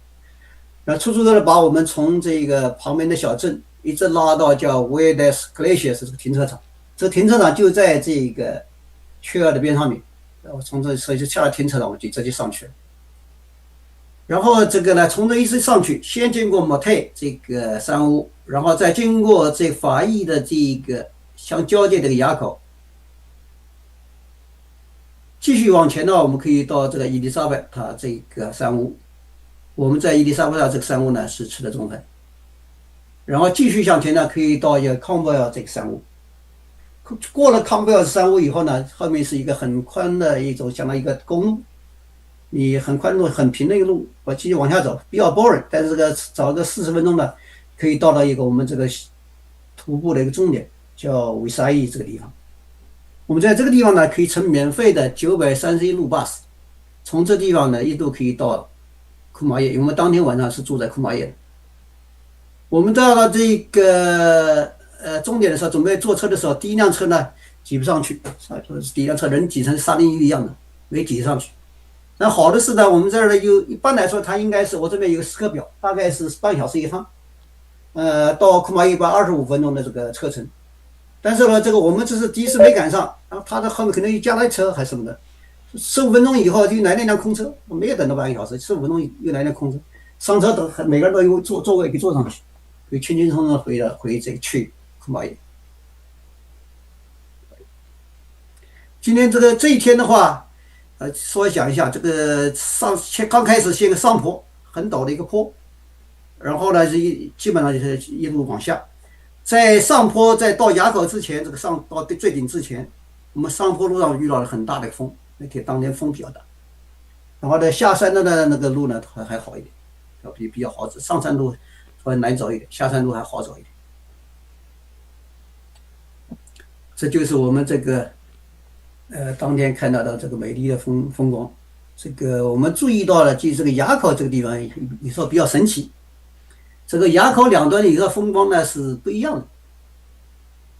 出租車呢，把我們從這個旁邊的小鎮一直拉到叫 Weirdes Glaciers 這個停車場。這停車場就在這個雀二的邊上面，我从这所以就下了停車场，我就直接上去了。然後這個呢，從這一直上去，先經過 Motet 這個山屋，然後再經過這法意的這個相交界的一個埡口，繼續往前呢，我們可以到這個伊麗莎白塔這個山屋。我們在伊麗莎白塔這個山屋呢是吃的中飯，然後繼續向前呢，可以到一個康貝爾這個山屋。過了康貝爾山屋以後呢，後面是一個很寬的一種相當於一個公路。你很寬路很平的一個路，我繼續往下走，比較 boring， 但是這個找個40分鐘呢，可以到一個我們這個徒步的一個終點，叫維沙伊這個地方。我們在這個地方呢，可以乘免費的931路 bus， 從這地方呢一路可以到庫馬耶。我們當天晚上是住在庫馬耶的。我們到了这個終點的時候，準備坐車的時候，第一輛車呢擠不上去，第一輛車人擠成沙丁魚一樣的，沒擠上去。那好的是呢，我們這兒呢有一般來說，它應該是我這邊有個時刻表，大概是半小時一趟，到庫馬耶25分鐘的這個車程。但是呢，這個我們這是第一次沒趕上，然後他的後面可能又加了車還是什麼的，15分鐘以後就來那輛空車，我沒有等到半個小時，15分鐘又來輛空車，上車等每個人都有座位可以坐上去，可以輕輕鬆鬆回這個去庫馬耶。今天這一天的話。稍微講一下，這個剛開始先個上坡，很陡的一個坡，然後呢基本上就是一路往下，在上坡在到埡口之前，這個上到最頂之前，我們上坡路上遇到了很大的風，那天當天風比較大，然後呢下山的那個路呢還好一點，比較好走，上山路稍微難走一點，下山路還好走一點。這就是我們這個。當天看到的這個美麗的風光，這個我們注意到了，就這個埡口這個地方，你說比較神奇。這個埡口兩端的一個風光呢是不一樣的。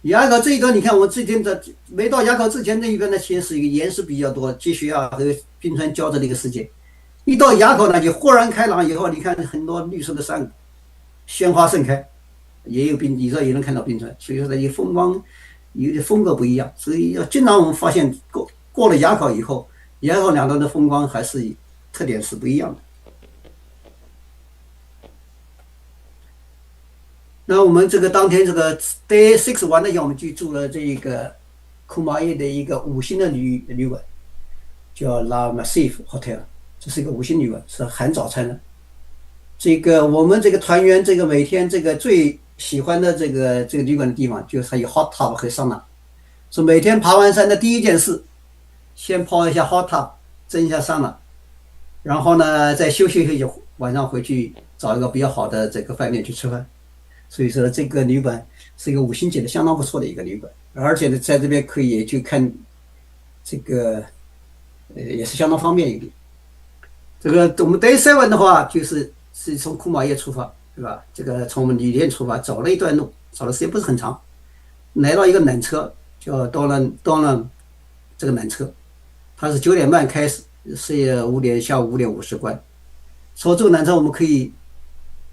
埡口這一端，你看我們這天沒到埡口之前那一邊呢，其實是一個岩石比較多、積雪啊和冰川交織的一個世界。一到埡口呢，就豁然開朗以後，你看很多綠色的山谷，鮮花盛開，也有冰，你說也能看到冰川，所以說這些風光。有點風格不一樣，所以要經常我們發現過了埡口以後，埡口兩端的風光還是特點是不一樣的。那我們這個當天這個 Day 6完了以後，我們就住了這個庫馬耶的一個5星的旅館，叫 La Massif Hotel， 這是一個5星旅館，是含早餐的。這個我們這個團員這個每天這個最喜歡的這個旅館的地方，就是它有 hot tub 和桑拿。所以每天爬完山的第一件事，先泡一下 hot tub， 蒸一下桑拿，然後呢再休息一下，晚上回去找一個比較好的這個飯店去吃飯。所以說這個旅館是一個5星級的，相當不錯的一個旅館，而且呢在這邊可以去看這個也是相當方便一點。這個我們 Day 7的話，就是從庫馬耶出發。對吧？這個從我們旅店出發，走了一段路，走的時間不是很長，來到一個纜車，叫到了這個纜車，它是9點半開始，下午5點50關。坐這個纜車我們可以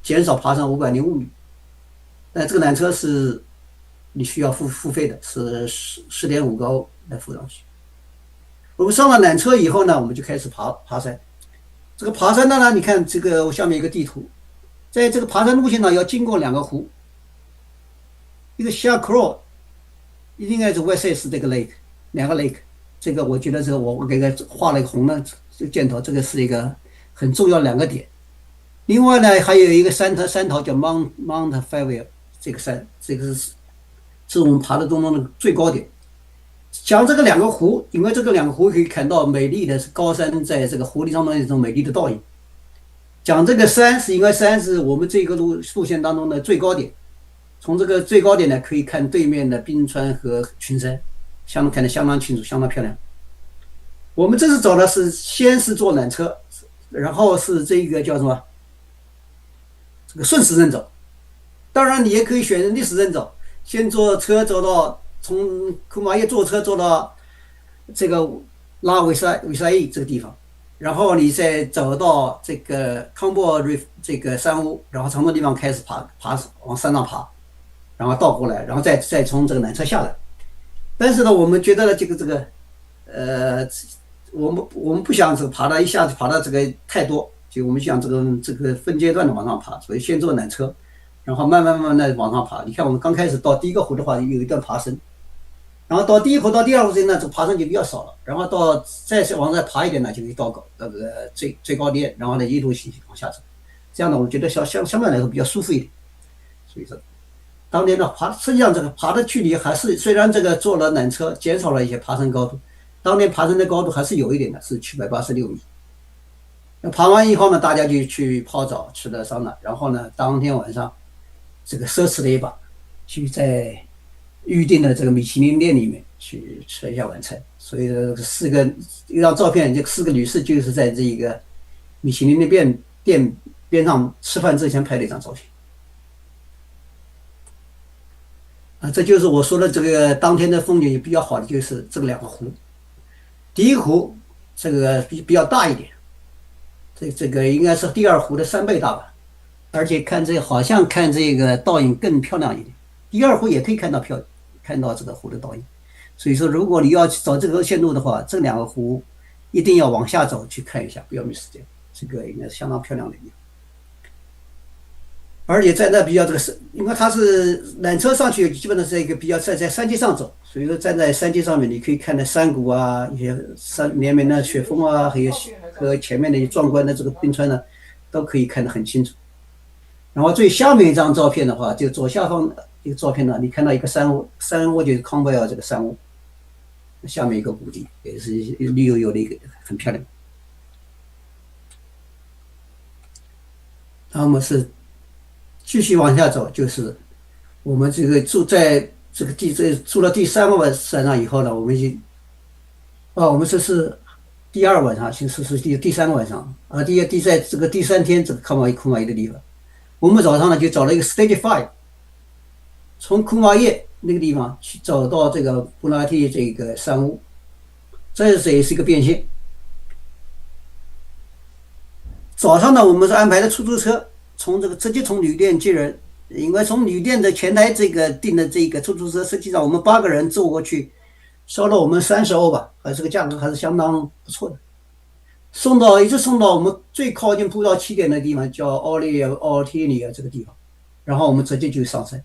減少爬上505米，但這個纜車是你需要付費的，是10.5個歐來付上去。我們上了纜車以後呢，我們就開始爬山。這個爬山的呢，你看這個我下面一個地圖。在這個爬山路線上要經過2個湖，一個 Shakro， 應該是 Wessex 這個 lake，2個 lake， 這個我覺得這個我給它畫了一個紅的這個箭頭，這個是一個很重要的2個點。另外呢，還有一個山頭叫 Mount Fairview， 這個山，這個是我們爬的中的最高點。講這個2個湖，因為這個2個湖可以看到美麗的高山在這個湖裡上的一種美麗的倒影。講這個山是因為山是我們這個路線當中的最高點，從這個最高點呢可以看對面的冰川和群山，看得相當清楚，相当漂亮。我們這次走的是先是坐纜車，然後是這個叫什麼？這個順時針走。當然你也可以選擇逆時針走，先坐車走到從庫馬耶坐車坐到這個拉維沙伊這個地方。然後你再走到這個康布爾這個山屋，然後從這地方開始爬往山上爬，然後倒過來，然後再從這個纜車下來。但是呢，我们觉得呢，呃，我们不想一下子爬到这个太多，就我们想这个分階段的往上爬，所以先坐缆車，然後慢慢的往上爬。你看我們剛開始到第一個湖的話，有一段爬升，然後到第一湖到第二湖之間呢，這爬升就比較少了，然後到再往上爬一點呢，就到那個最高點，然後呢一路往下走，這樣呢，我覺得相對來說比較舒服一點。所以說，當年的實際上這個爬的距離還是雖然這個坐了纜車減少了一些爬升高度，當年爬升的高度還是有一點的，是786米。那爬完以後呢，大家就去泡澡，吃了桑拿，然後呢，當天晚上這個奢侈了一把，去在預定的這個米其林店裡面去吃一下晚餐。所以一張照片，這4個女士就是在這個米其林的店邊上吃飯之前拍的一張照片。這就是我說的這個當天的風景也比較好的，就是這個2個湖。第一個湖這個比較大一點，這個應該是第二湖的3倍大吧，而且好像看這個倒影更漂亮一點。第二湖也可以看到這個湖的倒影，所以說如果你要去找這個線路的話，這2個湖一定要往下走去看一下，不要迷時間。這個應該是相當漂亮的地方。而且在那比較因為它是纜車上去，基本上是一個比較在山階上走，所以說站在山階上面，你可以看到山谷啊，一些山連綿的雪峰啊，和前面的壯觀的這個冰川呢，都可以看得很清楚。然後最下面一張照片的話，就左下方一個照片呢，你看到一個山窩就是康貝爾這個山窩，下面一個谷地，也是綠油油的一個，很漂亮。那麼是繼續往下走，就是我們這個住在這個住了第3個晚上以後呢，我們這是第2晚上，其實是第3個晚上，在這個第3天這個庫馬耶的地方，我們早上呢就找了一個 Stage 5，從庫馬耶那個地方去走到這個布拉提這個山屋，這也是一個變線。早上呢，我們是安排的出租車。直接從旅店接人，因為從旅店的前台這個訂的這個出租車，實際上我們8個人坐過去，收了我們30歐吧，這個價格還是相當不錯的。一直送到我們最靠近步道起點的地方，叫奧提尼亞這個地方，然後我們直接就上山。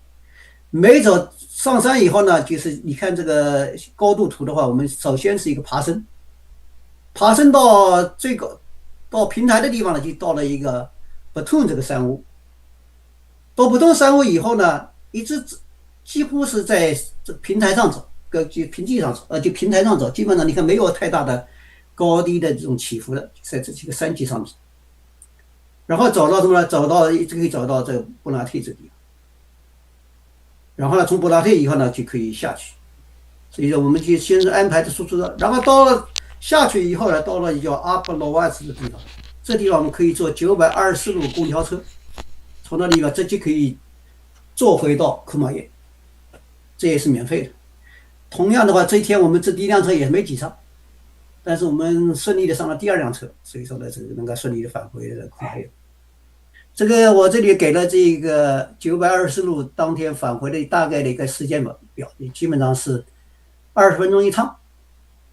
上山以後呢，就是你看這個高度圖的話，我們首先是一個爬升到最高到平台的地方呢，就到了一個Batun 這個山屋，到Batun山屋以後呢，一直幾乎是在這平台上走，就平地上走，就平台上走，基本上你看沒有太大的高低的這種起伏的，在這幾個山脊上走。然後走到什麼呢？可以走到這個布拉提這個地方。然後呢，從布拉提以後呢，就可以下去。所以說，我們就先是安排的出租車，然後到了下去以後呢，到了叫阿布羅瓦斯的地方。這地方我們可以坐924路公交車，從那地方直接可以坐回到庫馬耶，這也是免費的。同樣的話，這一天我們這第一輛車也沒擠上，但是我們順利的上了第2輛車，所以說呢，這個能夠順利的返回庫馬耶。這個我這裡給了這個920路當天返回的大概的一個時間表，基本上是20分鐘一趟，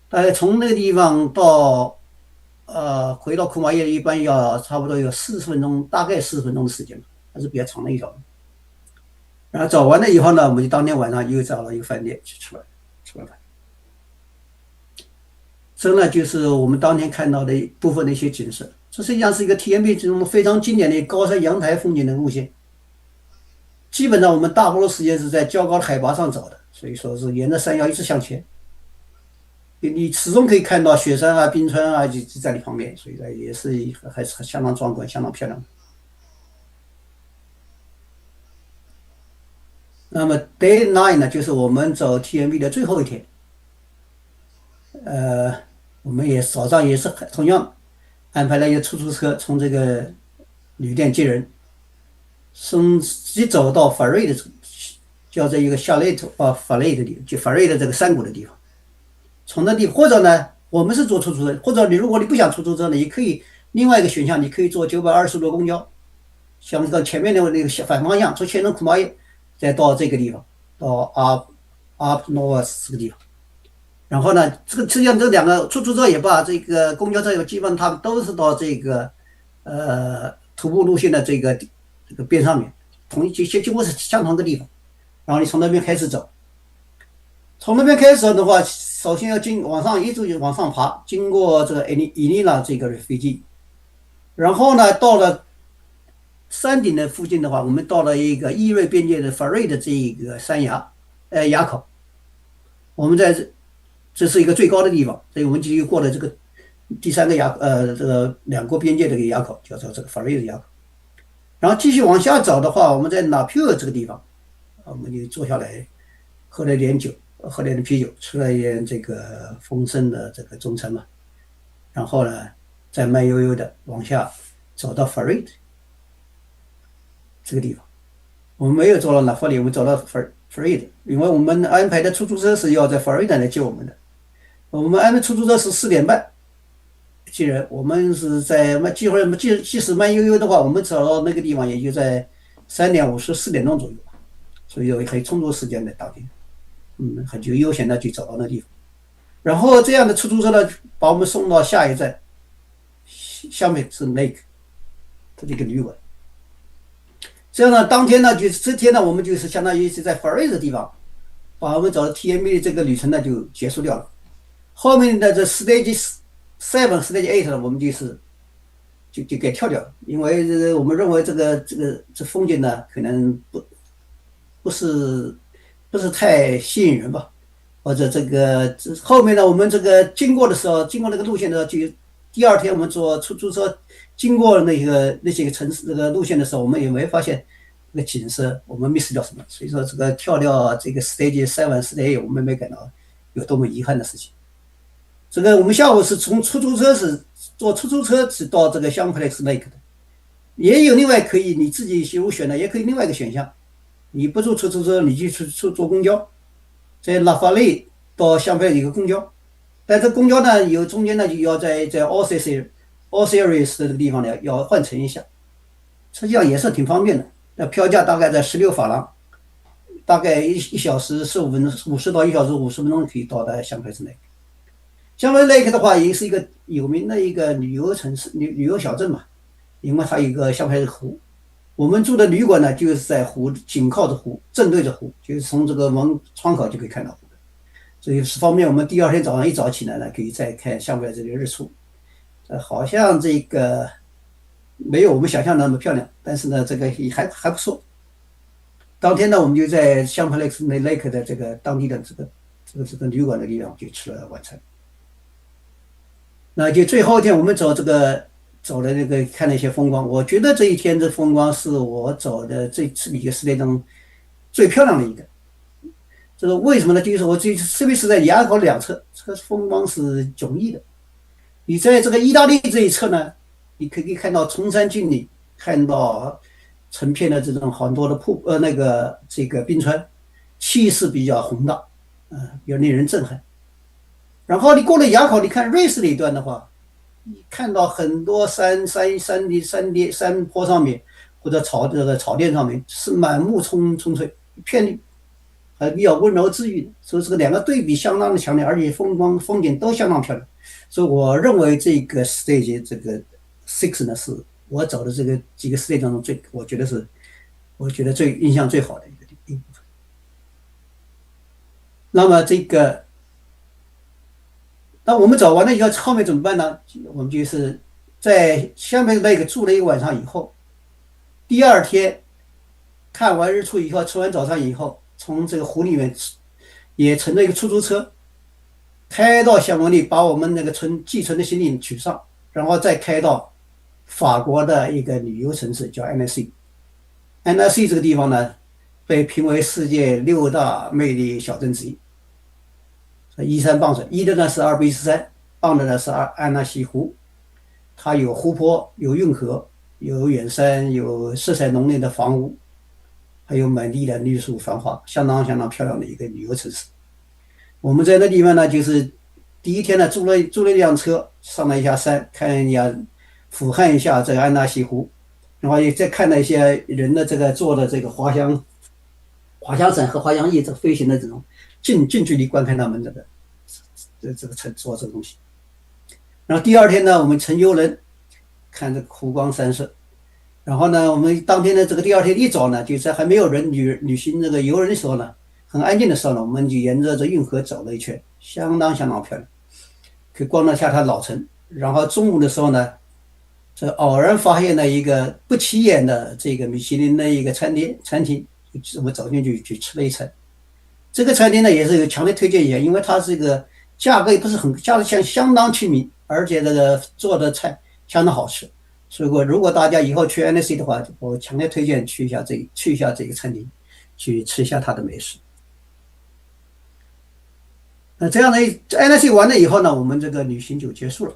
大概從那個地方到回到庫馬耶一般要差不多有40分鐘，大概40分鐘的時間，還是比較長的一條路。然後走完了以後呢，我們就當天晚上又找了一個飯店去吃完飯。這呢就是我們當天看到的部分的一些景色。這實際上是一個 TMB 這種非常經典的高山陽台風景的路線。基本上我們大多數時間是在較高的海拔上走的，所以說是沿着山腰一直向前。你始終可以看到雪山啊、冰川啊，就在你旁邊，所以呢也是還是相當壯觀、相當漂亮。那麼 Day 9呢，就是我們走 TMB 的最後一天。我們也早上也是同樣安排了一個出租車，從這個旅店接人，直接走到法瑞的，叫做一個夏雷圖法雷的地方，就法瑞的這個山谷的地方。從那地方，或者呢，我們是坐出租車，或者如果你不想出租車呢，也可以另外一個選項，你可以坐920路公交，像這個前面的那個反方向，從前程庫馬耶，再到這個地方，到阿普諾瓦斯這個地方，然後呢，實際上這兩個出租車也罷，這個公交車也基本上他们都是到這個徒步路線的這個邊上面，幾乎是相同的地方。然後你從那邊開始走，從那邊開始的話，首先要往上一直往上爬，經過這個伊尼拉這個refuge，然後呢，到了山頂的附近的話，我們到了一個伊瑞邊界的法瑞的這一個山崖口，我們在這是一個最高的地方，所以我們繼續過了這個第三個這個兩國邊界的一個崖口，叫做這個法瑞的崖口。然後繼續往下走的話，我們在納皮爾這個地方，我們就坐下來喝了點酒，喝了點啤酒，吃了一點這個豐盛的這個中餐嘛。然後呢，再慢悠悠的往下走到法瑞這個地方。我們沒有走到納法里，我們走到法瑞的，因為我們安排的出租車是要在法瑞的來接我們的。我們安排出租車是4點半。既然我們是在即使慢悠悠的話，我們走到那個地方也就在3點50、4點鐘左右，所以有很充足時間来打點，很就悠閒的去走到那地方。然後這樣的出租車呢，把我們送到下一站，香培是 Lake 的這個旅館。這樣呢，當天呢，就是這天呢，我們就是相當於是在法瑞的地方，把我們走的 TMB 的這個旅程呢就結束掉了。後面的這 Stage 7、Stage 8呢，我們就給跳掉了，因為我們認為這風景呢，可能不是太吸引人吧，或者後面呢，我們這個經過那個路線的就第二天我們坐出租車經過那些個城市這個路線的時候，我們也沒發現那個景色，我們 miss 掉什麼，所以說這個跳掉這個 Stage 7、Stage 8，我們沒感到有多麼遺憾的事情。這個我們下午是坐出租車是到這個香培 Lake 的，也有另外可以你自己如選的，也可以另外一個選項，你不坐出租車，你去坐公交，在拉法利到香培有一個公交，但這公交呢有中間呢就要在 Osiris 的這個地方呢要換乘一下，實際上也是挺方便的，那票價大概在16法郎，大概1小時15分鐘，50到1小時50分鐘可以到達香培 Lake。香培 Lake 的話也是一個有名的一個旅遊城市、旅遊小鎮嘛，因為它有一個香培湖。我們住的旅館呢，就是在湖，緊靠着湖，正對着湖，就是從這個門窗口就可以看到湖的。所以方便我們第二天早上一早起來呢，可以再看香培這裡日出。好像這個沒有我們想象的那麼漂亮，但是呢，這個也還不錯。當天呢，我們就在香培 Lake 的這個當地的這個旅館的地方就吃了晚餐。那就最後一天，我們走的那個看了一些風光。我覺得這一天的風光是我走的這次一個世界中最漂亮的一個。這個為什麼呢？就是我特別是在崖口兩側，這個風光是迥異的。你在這個意大利這一側呢，你可以看到崇山峻嶺，看到成片的這種很多的這個冰川，氣勢比較宏大，比較令人震撼。然後你過了崖口，你看瑞士那一段的話，你看到很多山坡上面或者草甸上面是滿目葱翠，一片綠，還比較溫柔治癒的，所以这個兩個對比相當的強烈，而且風景都相當漂亮。所以我認為這個 Stage 這個 6呢，是我走的這個幾個 Stage 當中我覺得最印象最好的一部分。那麼那我們走完了以後，後面怎麼辦呢？我們就是在香培 Lake 住了一個晚上以後，第二天看完日出以後，吃完早餐以後，從這個湖裡面也乘着一個出租車開到香培 Lake，把我們那個寄存的行李取上，然後再開到法國的一個旅遊城市叫 Annecy。Annecy 這個地方呢，被評為世界6大魅力小鎮之一。依山傍水，依的呢是阿爾卑斯山，傍的呢是安纳西湖。它有湖泊，有運河，有遠山，有色彩濃烈的房屋，還有滿地的綠樹繁花，相當漂亮的一個旅遊城市。我們在那地方呢，就是第一天呢租了一輛車，上了一下山，看一下俯瞰一下這個安納西湖，然後也再看了一些人的這個做的這個滑翔傘和滑翔翼這飛行的這種近距離觀看他們這個這個做這個東西。然後第二天呢，我們乘遊輪看這個湖光山色。然後呢，我們當天的这個第二天一早呢，就在還沒有人旅行这個遊人的時候呢，很安靜的時候呢，我們就沿着這運河走了一圈，相當漂亮，可以觀察下它老城。然後中午的時候呢，這偶然發現了一個不起眼的這個米其林的一個餐廳，我們走進去吃了一餐。這個餐廳呢也是有強烈推薦一下，因為它這個價格也不是很價格相當親民，而且這個做的菜相當好吃。所以如果大家以後去 NSC 的話，我強烈推薦去一下這個餐廳，去吃一下它的美食。那這樣的 NSC 完了以後呢，我们這個旅行就結束了。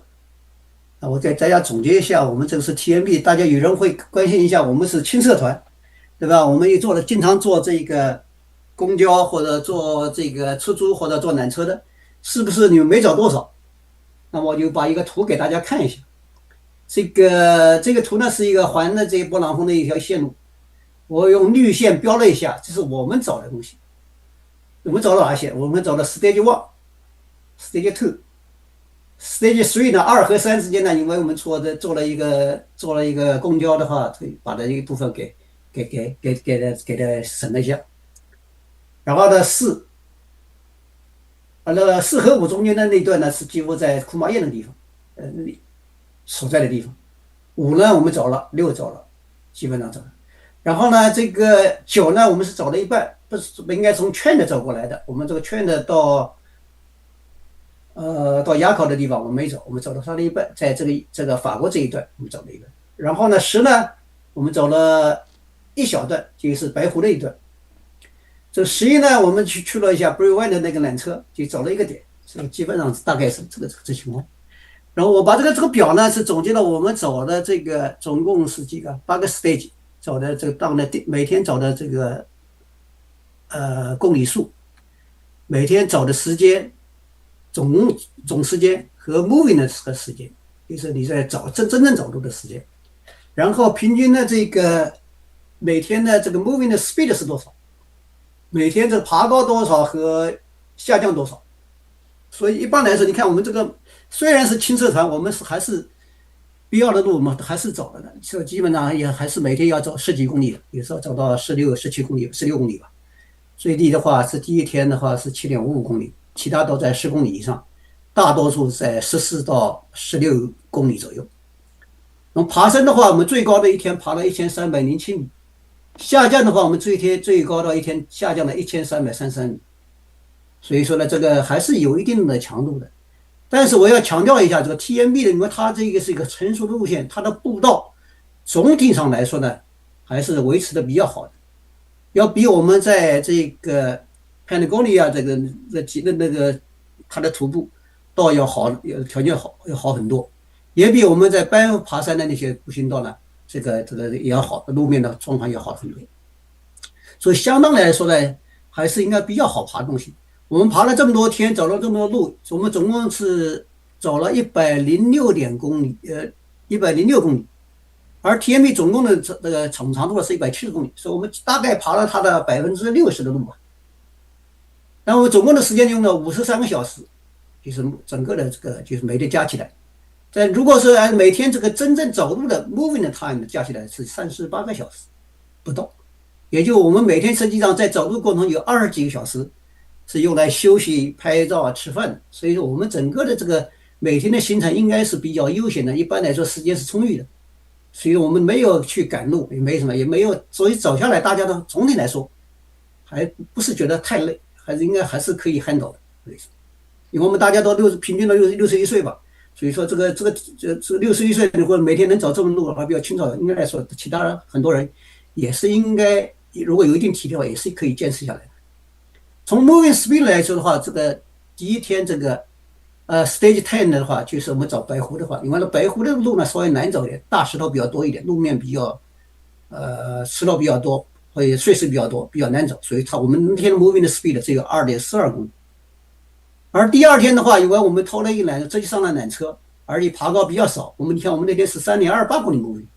那我給大家總結一下，我們這個是 TMB， 大家有人會關心一下，我們是輕社團，對吧？我們也經常坐這個公交或者坐這個出租或者坐纜車的，是不是你們沒找多少？那我就把一個圖給大家看一下。這個圖呢是一個環的這個勃朗峰的一條線路，我用綠線標了一下，這是我們找的東西。我們找了哪些？我們找了 Stage 1、Stage 2、Stage 3呢，2和3之間呢，因為我們做了一個公交的話，把這一部分給它省了一下。然後呢4和5中間的那段呢是幾乎在庫馬耶的地方，那裡所在的地方。5呢我們走了，6走了，基本上走了。然後呢這個9呢我們是走了一半，不是應該從圈的走過來的，我們這個圈的到雅考的地方我們沒走，我們走了它的一半，在這個法國這一段我們走了一半。然後呢10呢我們走了一小段，就是白湖的一段。這11呢我們去了一下 Brewine 的那個纜車，就走了一個點，這個基本上大概是這個情況。然後我把這個表呢是總結了我們走的這個總共是幾個8個 stage 走的這個到的每天走的這個公里數，每天走的時間，總時間和 moving 的時間，就是你在真正走路的時間。然後平均的這個每天的這個 moving 的 speed 是多少，每天這爬高多少和下降多少。所以一般來說，你看我們這個雖然是輕社團，我們還是必要的路我們還是走了的，就基本上也還是每天要走10幾公里，有時候走到16、17公里、16公里吧。最低的話是第一天的話是7.55公里，其他都在10公里以上，大多數在14到16公里左右。那麼爬升的話，我們最高的一天爬了1307米，下降的話我們最高的一天下降了1333米。所以說呢，這個還是有一定的強度的。但是我要強調一下，這個 TMB 的，因為它這個是一個成熟的路線，它的步道總體上來說呢，還是維持的比較好的，要比我們在這個 Patagonia 那個它的徒步道要好，條件要好很多，也比我們在班夫爬山的那些步行道呢，這個也要好，路面的狀況要好很多。所以相當來說呢，還是應該比較好爬的東西。我們爬了這麼多天，走了這麼多路，我們總共是走了106公里，而 TMB 總共的這個總長度是170公里，所以我們大概爬了它的60%的路吧。然後總共的時間用了53個小時，就是整個的這個就是每天加起來。但如果是按每天這個真正走路的 moving 的 time 加起來是38個小時不到，也就我們每天實際上在走路過程中有20幾個小時是用來休息、拍照、吃飯的。所以說我們整個的這個每天的行程應該是比較悠閒的，一般來說時間是充裕的，所以我們沒有去趕路，也沒什麼，也沒有，所以走下來大家都總体來說還不是覺得太累，還是可以 handle 的。因為我們大家都平均到61歲吧，所以說這個61歲如果每天能走這麼路的話比較輕鬆，應該來說其他人很多人也是應該如果有一定體力的話也是可以堅持下來的。從 moving speed 來說的話，這個第一天這個stage 10的話，就是我們走白湖的話，因為白湖的路呢稍微難走一點，大石頭比較多一點，路面比較石頭比較多，或者碎石比較多，比較難走，所以我們那天 moving 的 speed 只有2.42公里。而第二天的話，因為我們偷了一缆，直接上了纜車，而且爬高比較少，你看我們那天是3.28公里 moving，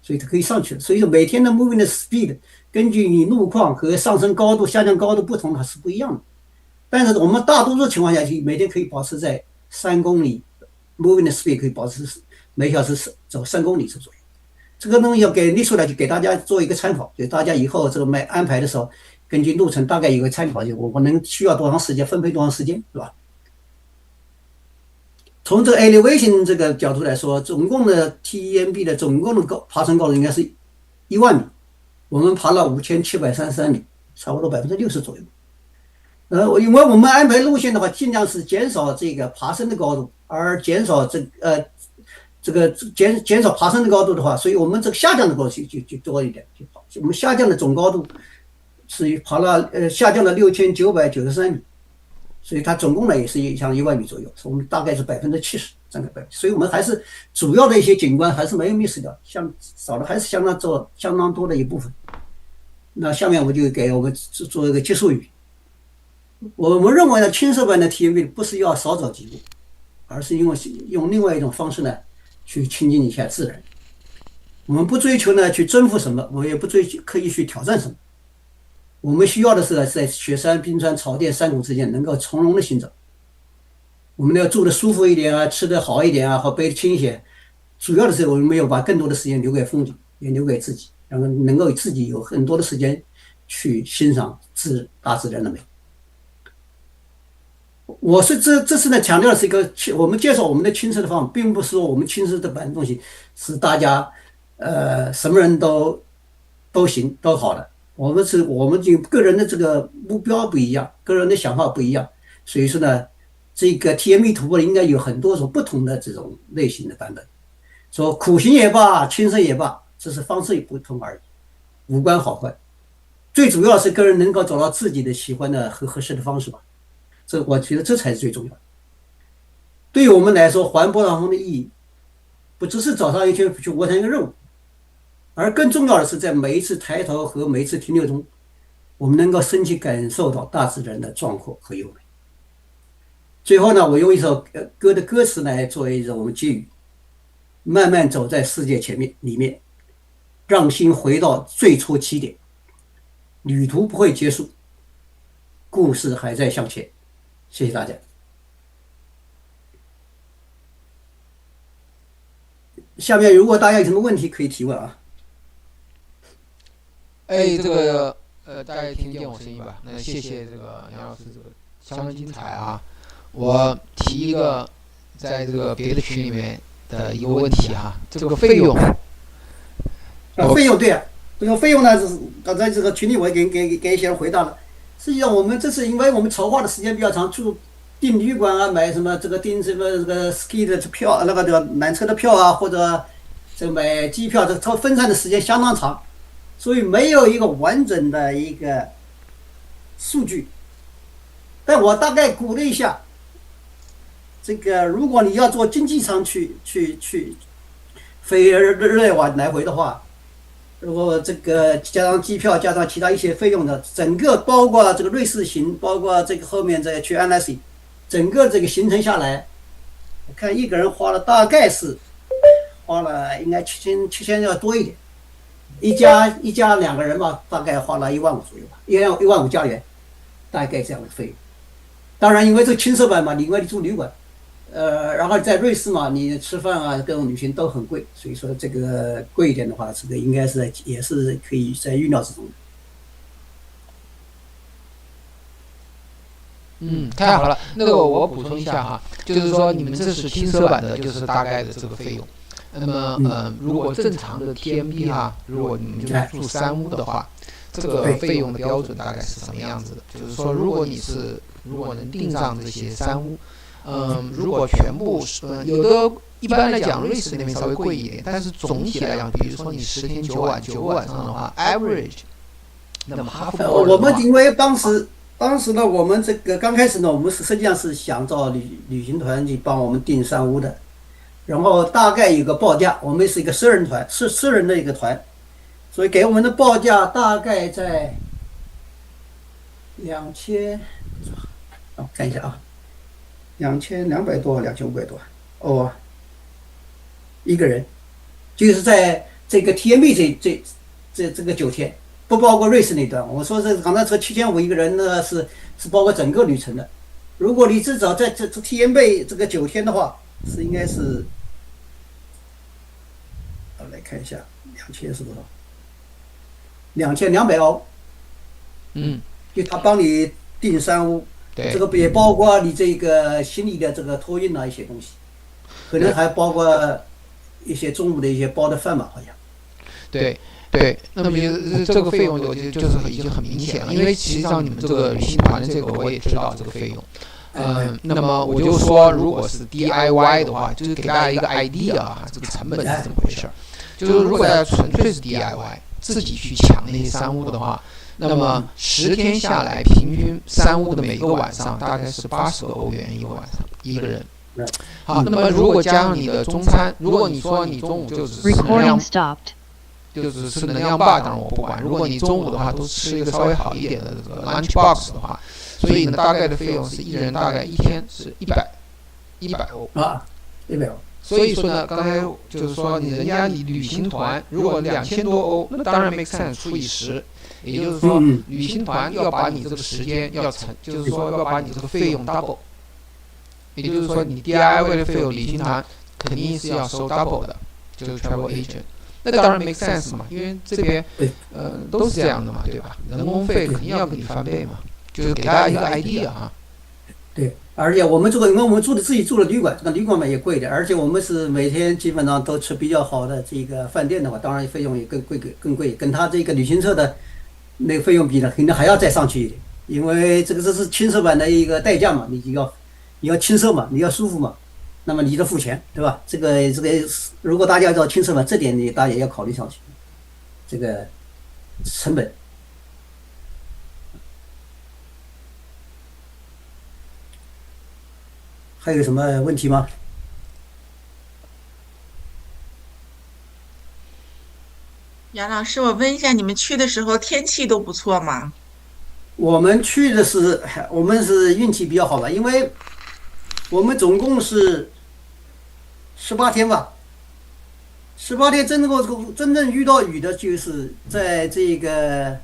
所以它可以上去了。所以說每天的 moving 的 speed 根據你路況和上升高度、下降高度不同，它是不一樣的。但是我們大多數情況下，每天可以保持在3公里 ，moving speed 可以保持每小時走3公里左右。这个东西要给列出来，就给大家做一个参考，就大家以后这个安排的时候，根据路程大概有个参考，就我能需要多长时间，分配多长时间，是吧？从这个 elevation 这个角度来说，总共的 TEMB 的总共的爬升高度应该是1万米，我們爬了5733米，差不多60%左右。因為我們安排路線的話，盡量是減少這個爬升的高度，而減少減少爬升的高度的話，所以我們這個下降的高度就多一點。我們下降的總高度是下降了6993米，所以它總共呢也是像1萬米左右，我們大概是70%這個百分，所以我們還是主要的一些景觀還是沒有 miss 掉，少的還是相當多的一部分。那下面我就給我們做一個結束語。我們認為呢，青色版的 TMB 不是要少走幾步，而是用另外一種方式呢，去親近一下自然。我們不追求呢去征服什麼，我也不刻意去挑戰什麼。我們需要的是呢，在雪山、冰川、草甸、山谷之間能夠從容的行走。我們要住的舒服一點啊，吃的好一點啊，或背的輕一些。主要的是我們沒有把更多的時間留給風景，也留給自己，然後能夠自己有很多的時間去欣賞大自然的美。我是這次呢強調的是一個我們介紹我們的輕奢的方法，並不是說我們輕奢的版的東西是大家什麼人都行都好的。我們就個人的這個目標不一樣，個人的想法不一樣，所以說呢，這個 TMB 徒步應該有很多種不同的這種類型的版本。說苦行也罷，輕奢也罷，只是方式不同而已，無關好壞。最主要是個人能夠找到自己的喜歡的和合適的方式吧。我覺得這才是最重要的。對於我們來說，環波浪峰的意義不只是早上一天去完成一個任務，而更重要的是在每一次抬頭和每一次停留中，我們能夠深切感受到大自然的壯闊和優美。最後呢，我用一首歌的歌詞來作為我們結語：慢慢走在世界裡面，讓心回到最初起點，旅途不會結束，故事還在向前。謝謝大家。下面如果大家有什麼問題可以提問啊。這個大家聽見我聲音吧？那謝謝這個楊老師，這個相當精彩啊！我提一個在這個別的群裡面的一個問題哈，這個費用。費用對啊，這個費用呢，剛才這個群裡我也給一些人回答了。實際上，我們這次因為我們籌劃的時間比較長，訂旅館啊，買什麼這個訂什麼這個 ski 的票，這個纜車的票啊，或者這個買機票，這個分散的時間相當長，所以沒有一個完整的一個數據。但我大概估了一下，這個如果你要坐經濟艙去飛日內瓦來回的話，如果這個加上機票加上其他一些費用的，整個包括這個瑞士行，包括這個後面再去安納西，整個這個行程下來，我看一個人花了大概是花了應該7000要多一點，一家兩個人吧，大概花了1萬5左右吧，1萬5加元，大概這樣的費用。當然因為這個輕奢版嘛，另外你住旅館。然後在瑞士嘛，你吃飯啊，各種旅行都很貴，所以說這個貴一點的話，這個應該是也是可以在預料之中的。太好了，那個我補充一下哈，就是說你們這是輕奢版的，就是大概的這個費用。那麼如果正常的 TMB 哈，如果你們就是住山屋的話，這個費用的標準大概是什麼樣子的？就是說如果能訂上這些山屋。如果全部有的一般來講，瑞士那邊稍微貴一點，但是總體來講，比如說你10天9晚9個晚上的話 ，average， 那麼哈佛我們因為當時呢，我們這個剛開始呢，我們實際上是想找旅行團去幫我們訂山屋的，然後大概有個報價，我們是一個10人團，是10人的一個團，所以給我們的報價大概在2000，看一下啊。2200多，2500多，一個人，就是在這個 TMB 這個9天，不包括瑞士那段。我說这刚才说7500一個人呢，是包括整個旅程的。如果你至少在這 TMB 這個9天的話，是應該是，我來看一下，2000是多少？2200歐。就他幫你訂山屋，這個也包括你這個行李的這個托運啊一些東西，可能還包括一些中午的一些包的飯吧，好像。對，那麼這個費用就是已經很明顯了，因為實際上你們這個旅行團的這個我也知道這個費用。那麼我就說，如果是 DIY 的話，就是給大家一個 idea 啊，這個成本是怎麼回事？就是如果大家純粹是 DIY， 自己去搶那些山屋的話，那麼10天下來，平均山屋的每個晚上大概是80個歐元一個晚上一個人。好，那麼如果加上你的中餐，如果你說你中午就只是能量，就只是能量 bar， 当然我不管。如果你中午的话都吃一個稍微好一點的這個 lunch box 的話，所以呢大概的費用是一人大概一天是100歐啊，100歐。所以說呢，剛才就是說人家你旅行團如果2000多歐，那當然 make sense 除以10。也就是說，旅行團要把你這個時間就是說要把你這個費用 double， 也就是說你 DIY 的費用，旅行團肯定是要收 double 的，就是 travel agent。那當然 make sense 嘛，因為這邊都是這樣的嘛，對吧？人工費肯定要給你翻倍嘛，就是給大家一個 idea 啊。對，而且我們因為我們自己住的旅館，那旅馆嘛也貴一點，而且我們是每天基本上都吃比較好的這個飯店的話，當然費用也更貴，跟他這個旅行社的那個費用比呢，肯定還要再上去一點，因為這是輕奢版的一個代價嘛，你要輕奢嘛，你要舒服嘛，那麼你就付錢，對吧？這個如果大家要輕奢版，這點你大家也要考慮上去，這個成本。還有什麼問題嗎？楊老師，我問一下，你們去的時候天氣都不錯嗎？我們去的是運氣比較好吧，因為我們總共是18天吧，18天真正遇到雨的就是在這個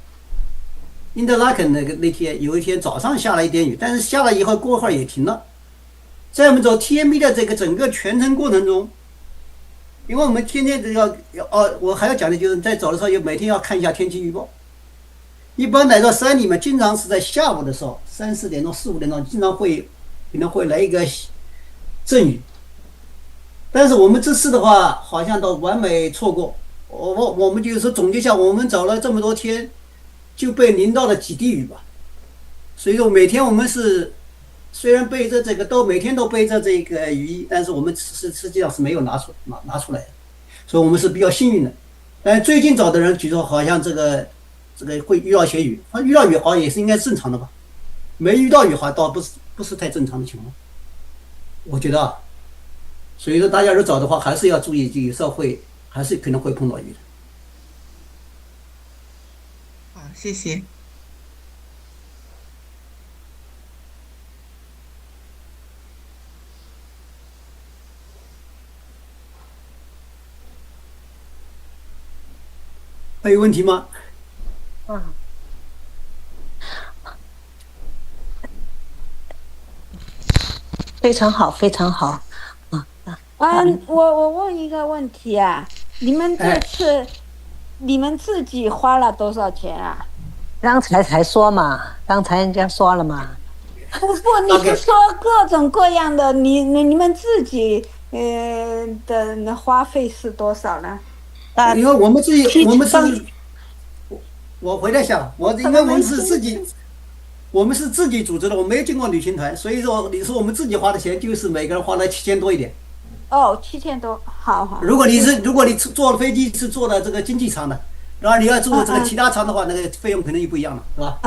因特拉肯那天，有一天早上下了一點雨，但是下了以後過會兒也停了。在我們走 TMB 的這個整個全程過程中，因為我們天天我還要講的就是在走的時候，每天要看一下天氣預報。一般來到山裡面，經常是在下午的時候，3、4點鐘、4、5點鐘，經常可能會來一個陣雨。但是我們這次的話，好像都完美錯過。我們就是說總結一下，我們走了這麼多天，就被淋到了幾滴雨吧。所以說每天我們是。雖然背着這個每天都背着這個雨衣，但是我們實際上是沒有拿出來的，所以我們是比較幸運的。但最近找的人據說好像這個會遇到些雨，遇到雨好像也是應該正常的吧，沒遇到雨好像倒不是太正常的情況，我覺得啊。所以說大家如果找的話，還是要注意，有時候還是可能會碰到雨的。好，謝謝。還有問題嗎？非常好，非常好。我問一個問題啊，你們這次你們自己花了多少錢啊？剛才說嘛，剛才人家說了嘛。不，你是說各種各樣的，你們自己的花費是多少呢？因為我們是，我回答一下，因為我们是自己組織的，我沒有經過旅行團，所以說你說我們自己花的錢就是每個人花了7000多一點。哦，7000多，好。如果你坐飛機是坐的這個經濟艙的，然後你要坐這個其他艙的話，那個費用肯定就不一樣了，是吧？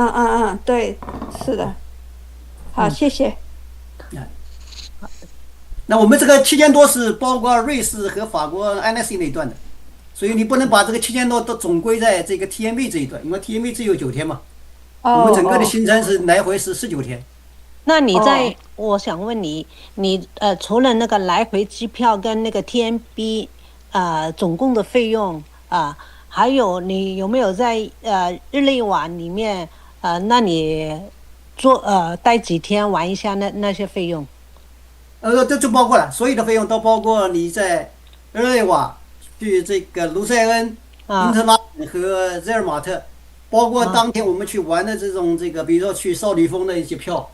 對，是的。好，謝謝。那我們這個7000多是包括瑞士和法國安納西那一段的。所以你不能把這個7000多都總歸在這個 TMB 這一段，因為 TMB 只有9天嘛。我們整個的行程是來回是19天。那我想問你除了那個來回機票跟那個 TMB 總共的費用還有你有沒有在日內瓦裡面那你待幾天玩一下那些費用？這就包括了，所有的費用都包括你在日內瓦去這個盧塞恩、因特拉和日耳馬特，包括當天我們去玩的這種比如說去少女峰的一些票，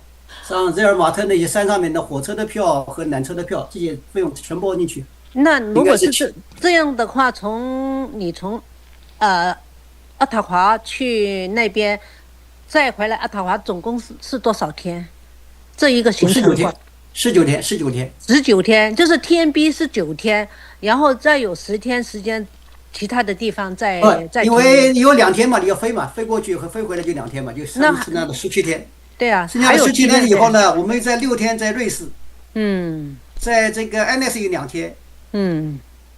像日耳馬特那些山上面的火車的票和纜車的票，這些費用全包進去。那如果是這樣的話，你從渥太華去那邊，再回來渥太華，總共是多少天？這一個行程19天，19天，就是 TMB 是9天，然後再有10天時間，其他的地方再因為有2天嘛，你要飛嘛，飞過去和飞回来就2天嘛，就剩下的17天。对啊，剩下的17天以後呢，我們在6天在瑞士，在這個安内斯有2天，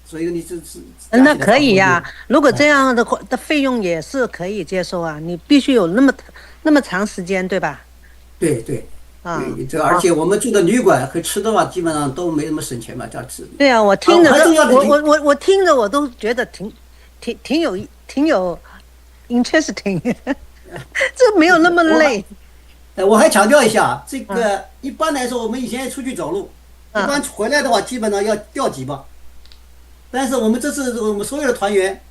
所以你那可以呀。如果這樣的話，的費用也是可以接受啊。你必須有那麼長時間，對吧？对。而且我們住的旅館和吃的话，基本上都沒什麼省錢嘛，這樣吃。對啊，我聽着，我聽着我都覺得挺有 interesting， 這沒有那麼累。我還強調一下，這個一般來說，我們以前出去走路，一般回來的話，基本上要掉幾磅。但是我們這次我們所有的團員，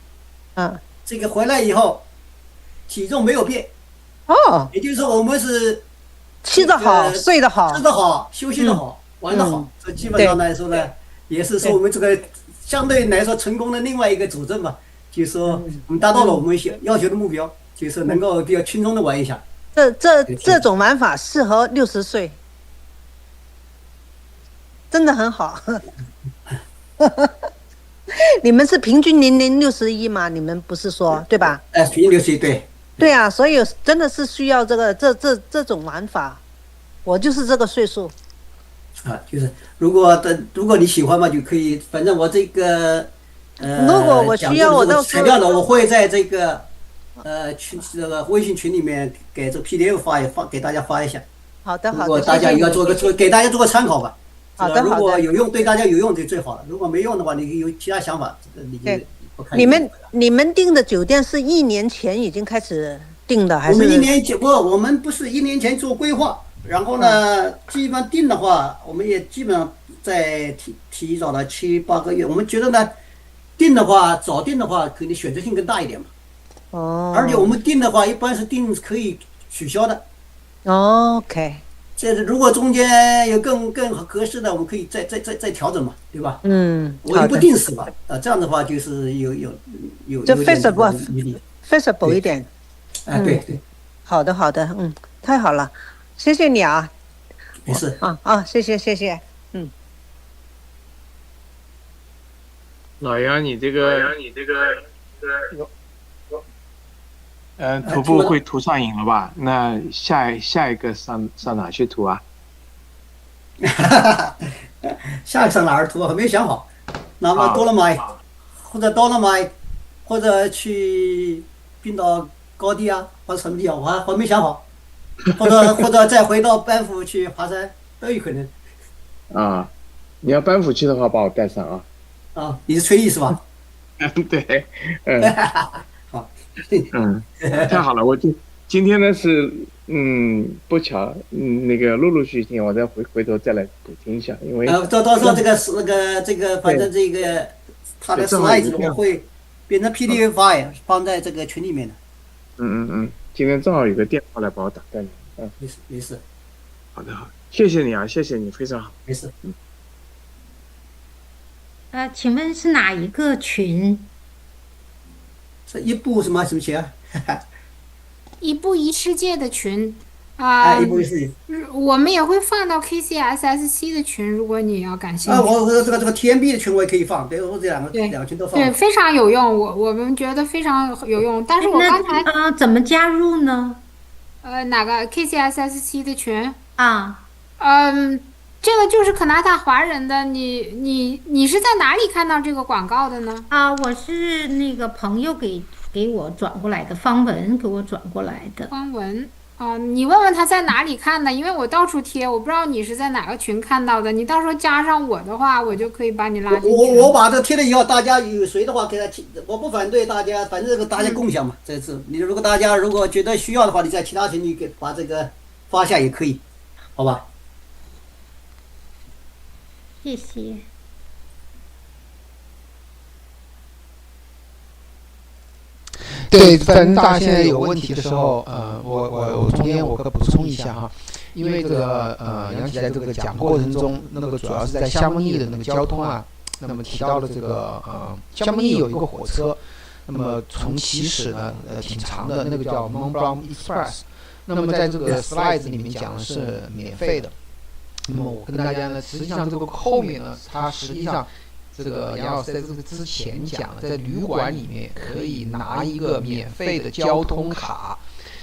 這個回來以後，體重沒有變。也就是說我們是吃得好，睡得好，吃得好，休息得好，玩得好。这基本上來說呢，也是說我們這個相對來說成功的另外一個佐證吧。就是說我們達到了我們要求的目標，就是能夠比較輕鬆的玩一下。這種玩法適合60歲，真的很好。你們是平均年齡61嗎？你們不是說對吧？平均61，對。对啊，所以真的是需要這種玩法。我就是這個歲數。就是如果你喜歡嘛，就可以。反正我這個如果我需要，我到材料的，我會在這個群這個微信群裡面給這 PDF 給大家發一下。好的。如果大家要給大家做個參考吧。好的。如果有用，對大家有用就最好了。如果沒用的話，你有其他想法，你就不看。你們訂的酒店是1年前已經開始訂的，還是？我們1年前我們不是1年前做規劃，然後呢，基本上訂的話，我們也基本上在提早了7、8個月。我們覺得呢，訂的話早訂的話，肯定選擇性更大一點嘛。而且我們訂的話，一般是訂可以取消的。OK。這如果中間有更合適的，我們可以再調整嘛，對吧？我就不定死吧。這樣的話就是有就 feasible 一點。對。好的，太好了，謝謝你啊。沒事。謝謝。老楊，你這個徒步會徒上癮了吧？那下一個上哪去徒啊？下一個上哪兒徒還沒想好。那麼多了買，或者到了買，或者去冰島高地啊，或者什麼地方，我還沒想好。或者再回到班夫去爬山都有可能。你要班夫去的話，把我帶上啊。你是崔毅是吧？對。好。太好了，我今天呢是不巧那個陸續聽，我再回頭再來補聽一下，因為到時候這個反正這個他的 slide 我會變成 PDF file 放在這個群裡面的。今天正好有個電話來把我打斷了。沒事。好的，謝謝你啊，謝謝你，非常好。沒事。請問是哪一個群？是一步什麼群啊？一步一世界的群一步一世界。我們也會放到 KCSSC 的群，如果你要感興趣。我這個 TMB 的群我也可以放，對，我這兩個群都放。對，非常有用，我們覺得非常有用。但是我剛才怎麼加入呢？哪個 KCSSC 的群？这个就是可纳塔华人的，你是在哪裡看到這個廣告的呢？我是那個朋友給我轉過來的，方文給我轉過來的。方文你問問他在哪裡看的，因為我到處貼，我不知道你是在哪個群看到的。你到時候加上我的話，我就可以把你拉進去。我把這貼了以後，大家有誰的話給他，我不反對大家，反正這個大家共享嘛。這次你如果大家如果覺得需要的話，你在其他群里給把這個發下也可以，好吧？謝謝。对，反正大家现在有问题的时候，我中间我可补充一下哈，因为这个杨琦在这个讲过程中，那个主要是在夏目利的那个交通啊，那么提到了这个夏目利有一个火车，那么从起始呢挺长的，那个叫 Mont Blanc Express， 那麼在這個 slides 裡面講的是免費的，那麼我跟大家呢，實際上這個後面呢，它實際上這個楊老師在這個之前講了，在旅館裡面可以拿一個免費的交通卡，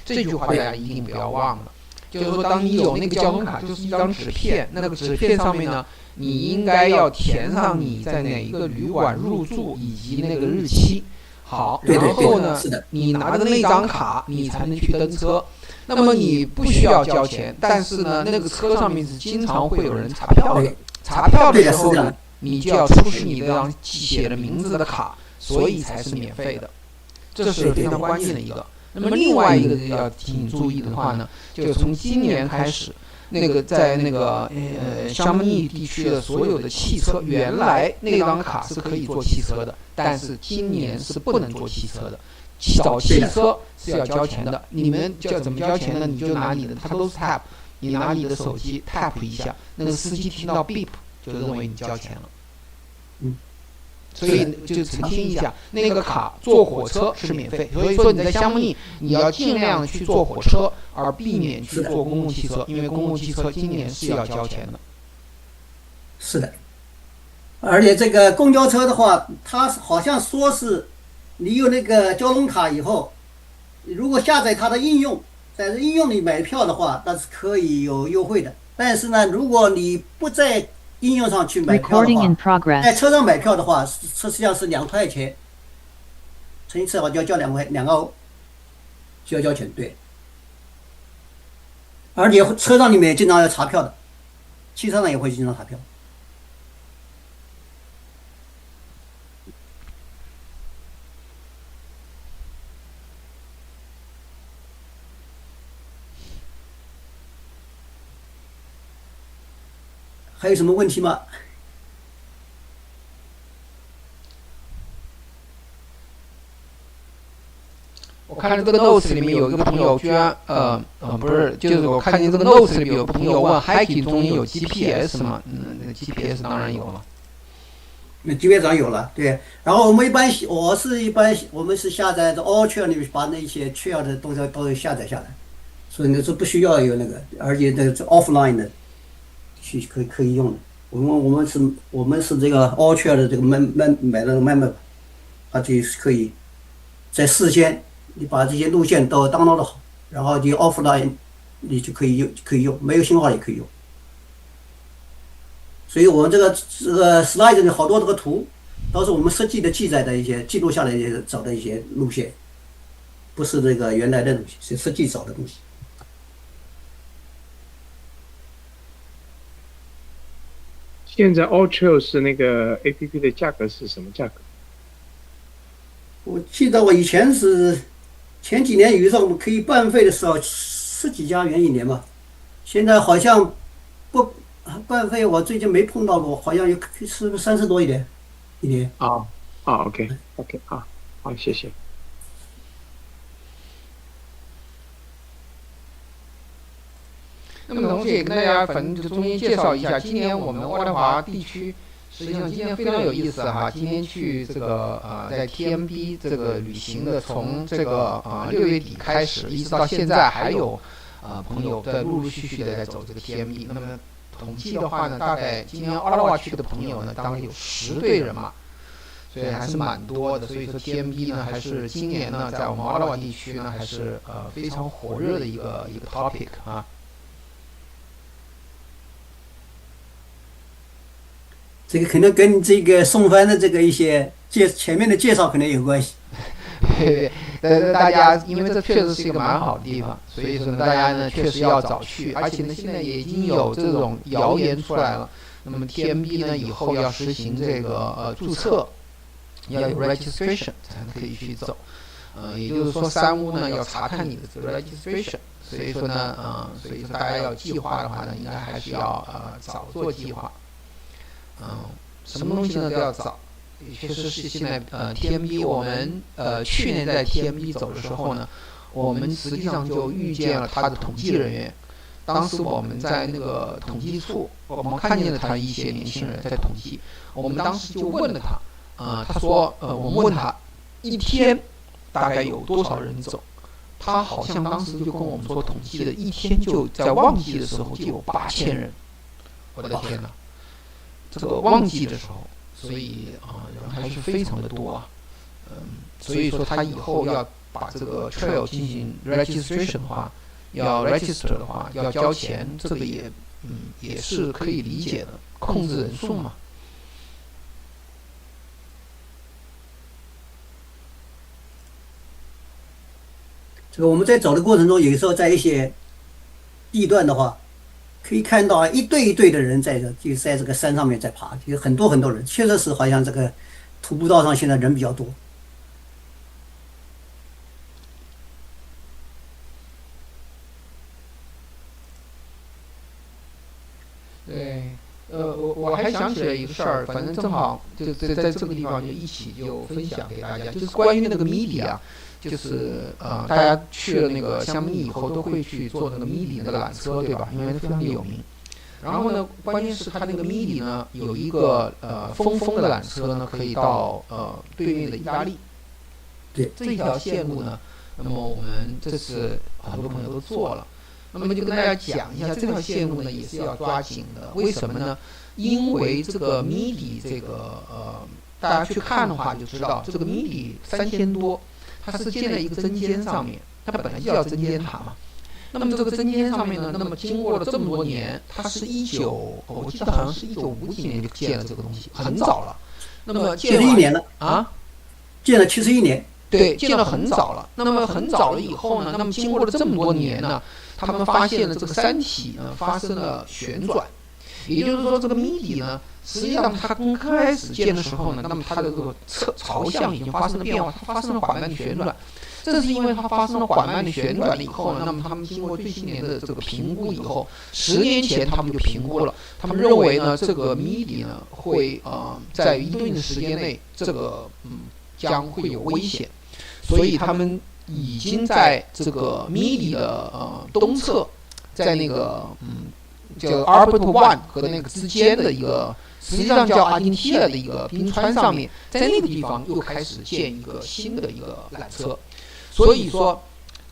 這句話大家一定不要忘了。就是說，當你有那個交通卡，就是一張紙片，那個紙片上面呢，你應該要填上你在哪一個旅館入住以及那個日期。好，然後呢，你拿着那張卡，你才能去登車。那麼你不需要交錢，但是呢，那個車上面是經常會有人查票的。查票的時候呢，你就要出示你那張寫了名字的卡，所以才是免費的，這是非常關鍵的一個。那麼另外一個要提醒注意的話呢，就從今年開始，那個在那個夏目利地區的所有的汽車，原來那張卡是可以坐汽車的，但是今年是不能坐汽車的。找汽車是要交錢的，你們怎麼交錢呢？你就拿你的，它都是 tap， 你拿你的手機 tap 一下，那個司機聽到 beep 就認為你交錢了。所以就澄清一下，那個卡坐火車是免費，所以說你在夏目利你要盡量去坐火車，而避免去坐公共汽車，因為公共汽車今年是要交錢的。是的，而且這個公交車的話，它好像說是你有那個交通卡以後，如果下載它的應用，在應用裡買票的話，那是可以有優惠的。但是呢，如果你不在應用上去買票的話，在車上買票的話，實際上是2塊錢，乘一次的話就要交2塊2歐，就要交錢。對，而且車上裡面經常要查票的，汽車上也會經常查票。還有什麼問題嗎？我看這個 notes 裡面有一個朋友居然不是，就是我看見這個 notes 裡面有個朋友問 Hikey 中間有 GPS 嗎？那個 GPS 當然有了。那 GPS 上有了，對。然後我們我們是下載的 All Trail 裡面把那些需要的東西都下載下來，所以那是不需要有那個，而且那是 offline 的。可以用的，我們是這個 All Trail 的這個買了個 member， 它就可以在事先你把這些路線都 download 好，然後你 offline 你就可以用，沒有信號也可以用。所以我們這個 slide 裡好多這個圖都是我們實際的記載的一些記錄下來的找的一些路線，不是這個原來的東西，是實際找的東西。現在 All Trail 是那個 APP 的價格是什麼價格？我記得我以前是前幾年遇上我們可以辦費的時候10幾加元一年嘛，現在好像不辦費，我最近沒碰到過，好像有是不是30多一點一年？OK， 好，謝謝。那麼同時也跟大家反正就中間介紹一下，今年我們渥太華地區實際上今年非常有意思哈，今年去這個在 TMB 這個旅行的，從這個6月底開始，一直到現在還有朋友在陸陸續續的在走這個 TMB。那麼統計的話呢，大概今年渥太華去的朋友呢，大概有10隊人馬，所以還是蠻多的。所以說 TMB 呢，還是今年呢，在我們渥太華地區呢，還是非常火熱的一個 topic 啊。這個可能跟這個宋帆的這個一些前面的介紹可能有關係。大家因为这确實是一個蠻好的地方，所以說呢，大家呢確實要早去，而且呢，現在也已經有這種謠言出來了。那麼 TMB 呢以後要實行這個註冊，要有 registration 才可以去走。也就是說三屋呢要查看你的這個 registration， 所以說呢，所以說大家要計劃的話呢，應該還是要早做計劃。什麼東西呢都要早。確實是現在TMB 我們去年在 TMB 走的時候呢，我們實際上就遇見了他的統計人員。當時我們在那個統計處，我們看見了他一些年輕人在統計。我們當時就問了他，他說我們問他一天大概有多少人走，他好像當時就跟我們說統計的一天就在旺季的時候就有8000人。我的天哪，這個旺季的時候。所以人還是非常的多啊，所以說他以後要把這個 trail 進行 registration 的話，要 register 的話，要交錢，這個也是可以理解的，控制人數嘛。這個我們在走的過程中，有時候在一些地段的話，可以看到一隊一隊的人就在這個山上面在爬，有很多很多人，確實是好像這個徒步道上現在人比較多。對，我還想起來一個事兒，反正正好就在這個地方就一起就分享給大家，就是關於那個米里啊。就是大家去了那個香米以後都會去坐那個米里那個纜車，對吧？因為非常的有名。然後呢，關鍵是它那個米里呢有一個風的纜車呢，可以到對面的意大利。對，這條線路呢，那麼我們這次很多朋友都坐了。那麼就跟大家講一下，這條線路呢也是要抓緊的。為什麼呢？因為這個米里這個大家去看的話就知道，這個米里3000多。它是建在一個針尖上面，它本來就叫針尖塔嘛。那麼這個針尖上面呢，那麼經過了這麼多年，它是我記得好像是1950幾年就建了這個東西，很早了。那麼建了71年了啊，建了71年。對，建了很早了。那麼很早了以後呢，那麼經過了這麼多年呢，他們發現了這個山體呢發生了旋轉，也就是說這個米里呢。實際上，它剛開始建的時候呢，那麼它的這個朝向已經發生了變化，它發生了緩慢的旋轉。正是因為它發生了緩慢的旋轉了以後呢，那麼他們經過最新年的這個評估以後，10年前他們就評估了，他們認為呢，這個米里呢會在一定的時間內，這個將會有危險，所以他們已經在這個米里的東側，在那個叫 Alberto One 和那個之間的一個。實際上叫阿丁提爾的一個冰川上面，在那個地方又開始建一個新的一個纜車，所以說，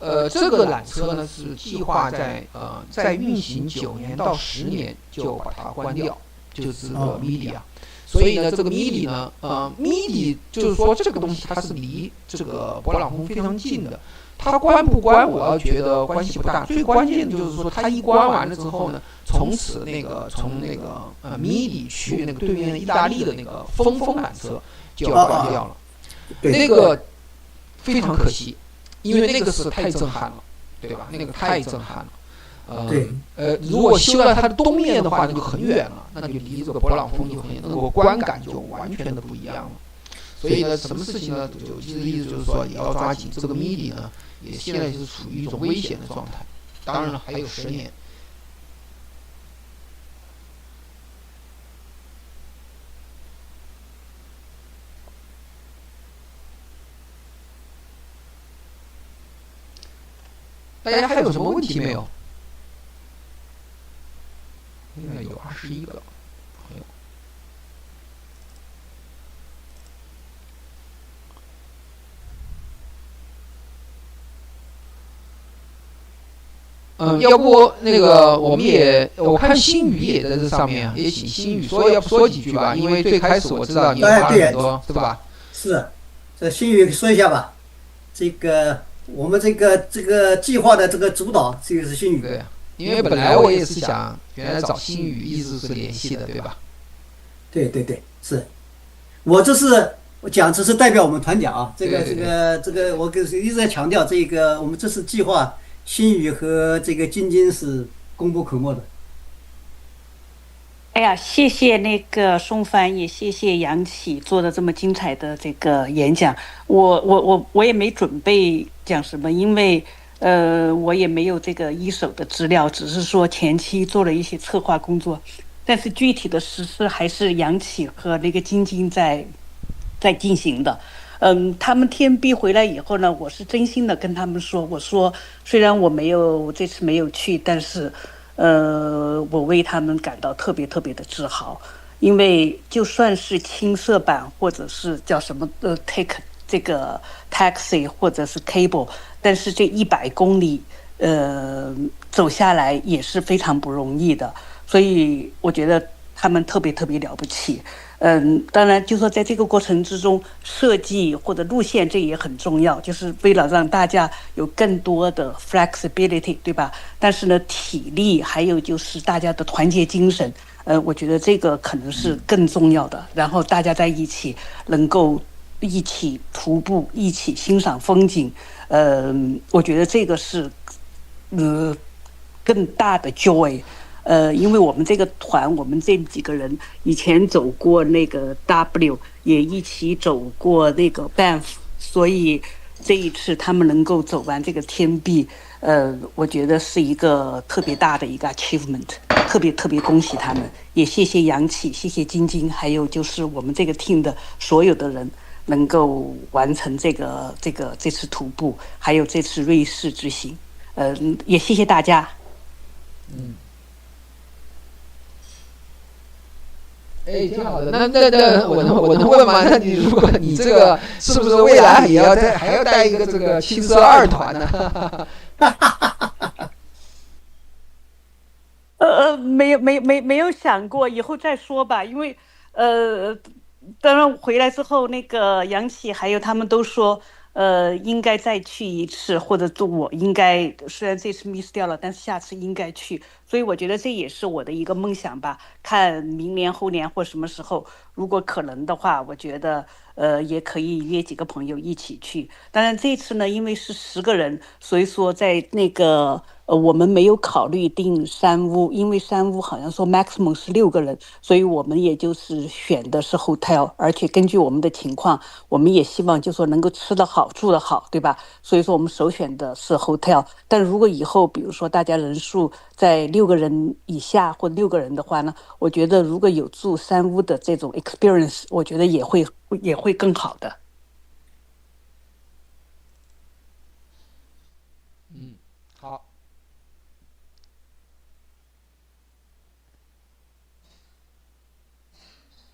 這個纜車呢是計劃在運行9年到10年就把它關掉，就是這個米里啊。所以呢，這個米里呢，米里就是說這個東西它是離這個勃朗峰非常近的。它關不關，我要覺得關係不大。最關鍵的就是說，它一關完了之後呢，從此從那個米里去那個對面意大利的那個風纜車就要關掉了。那個非常可惜，因為那個是太震撼了，對吧？那個太震撼了。如果修在它的東面的話，那就很遠了，那就離這個勃朗峰就很遠，那個觀感就完全的不一樣了。所以呢，什麼事情呢？就其實意思就是說，也要抓緊這個米里呢。也現在是處於一種危險的狀態，當然了，還有10年。大家還有什麼問題沒有？應該有21個。要不那個我看新宇也在這上面，也請新宇要不說幾句吧，因為最開始我知道你發了很多，對吧？是，這新宇說一下吧。這個我們這個計劃的這個主導，這個是新宇。對，因為本來我也是想原來找新宇一直是聯繫的，對吧？對，是。我這是我講只是代表我們團講啊，对，我一直在強調這個我們這次計劃，新宇和這個晶晶是功不可沒的。哎呀，謝謝那個宋帆，也謝謝楊啟做的這麼精彩的這個演講。我也沒準備講什麼，因為我也沒有這個一手的資料，只是說前期做了一些策劃工作，但是具體的實施還是楊啟和那個晶晶在進行的。他們天幣回來以後呢，我是真心的跟他們說，我說雖然我這次沒有去，但是我為他們感到特別特別的自豪，因为就算是青色版或者是叫什麼take 這個 taxi 或者是 cable， 但是這100公里走下來也是非常不容易的，所以我覺得他們特別特別了不起。當然就說在這個過程之中，設計或者路線這也很重要，就是為了讓大家有更多的 flexibility， 對吧？但是呢，體力還有就是大家的團結精神，我覺得這個可能是更重要的。然後大家在一起能夠一起徒步，一起欣賞風景，我覺得這個是更大的 joy。因為我們這個團，我們這幾個人以前走過那個 W， 也一起走過那個 Banff， 所以這一次他們能夠走完這個天幣，我覺得是一個特別大的一個 achievement， 特別恭喜他們，也謝謝楊啟，謝謝晶晶，還有就是我們這個 team 的所有的人能夠完成這次徒步，還有這次瑞士之行，也謝謝大家。哎，挺好的。那我能問嗎？那如果你這個是不是未來也還要帶一個這個青色2團呢？沒有想過，以後再說吧。因為當然回來之後，那個楊啟還有他們都說。應該再去一次，或者我應該雖然這次 miss 掉了，但是下次應該去，所以我覺得這也是我的一個夢想吧。看明年後年或什麼時候，如果可能的話，我覺得也可以約幾個朋友一起去。當然這次呢，因為是10個人，所以說在那個我們沒有考慮訂山屋，因為山屋好像說 maximum 是6個人，所以我們也就是選的是 hotel， 而且根據我們的情況，我們也希望就說能夠吃得好住得好，對吧？所以說我們首選的是 hotel。但如果以後比如說大家人數在6個人以下或6個人的話呢，我覺得如果有住山屋的這種 experience， 我覺得也會更好的。好。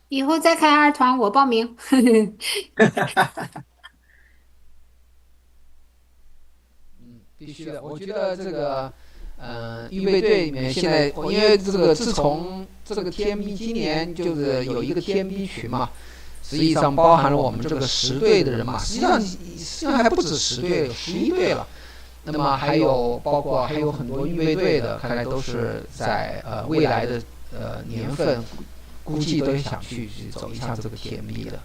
以後再開2團，我報名。必須的。我覺得這個，預備隊裡面現在，因為這個自從這個天幣今年就是有一個天幣群嘛，實際上包含了我們這個10隊的人嘛，實際上還不止10隊，有11隊了。那麼還有還有很多預備隊的，看來都是在未來的年份，估計都想去走一下這個天幣的。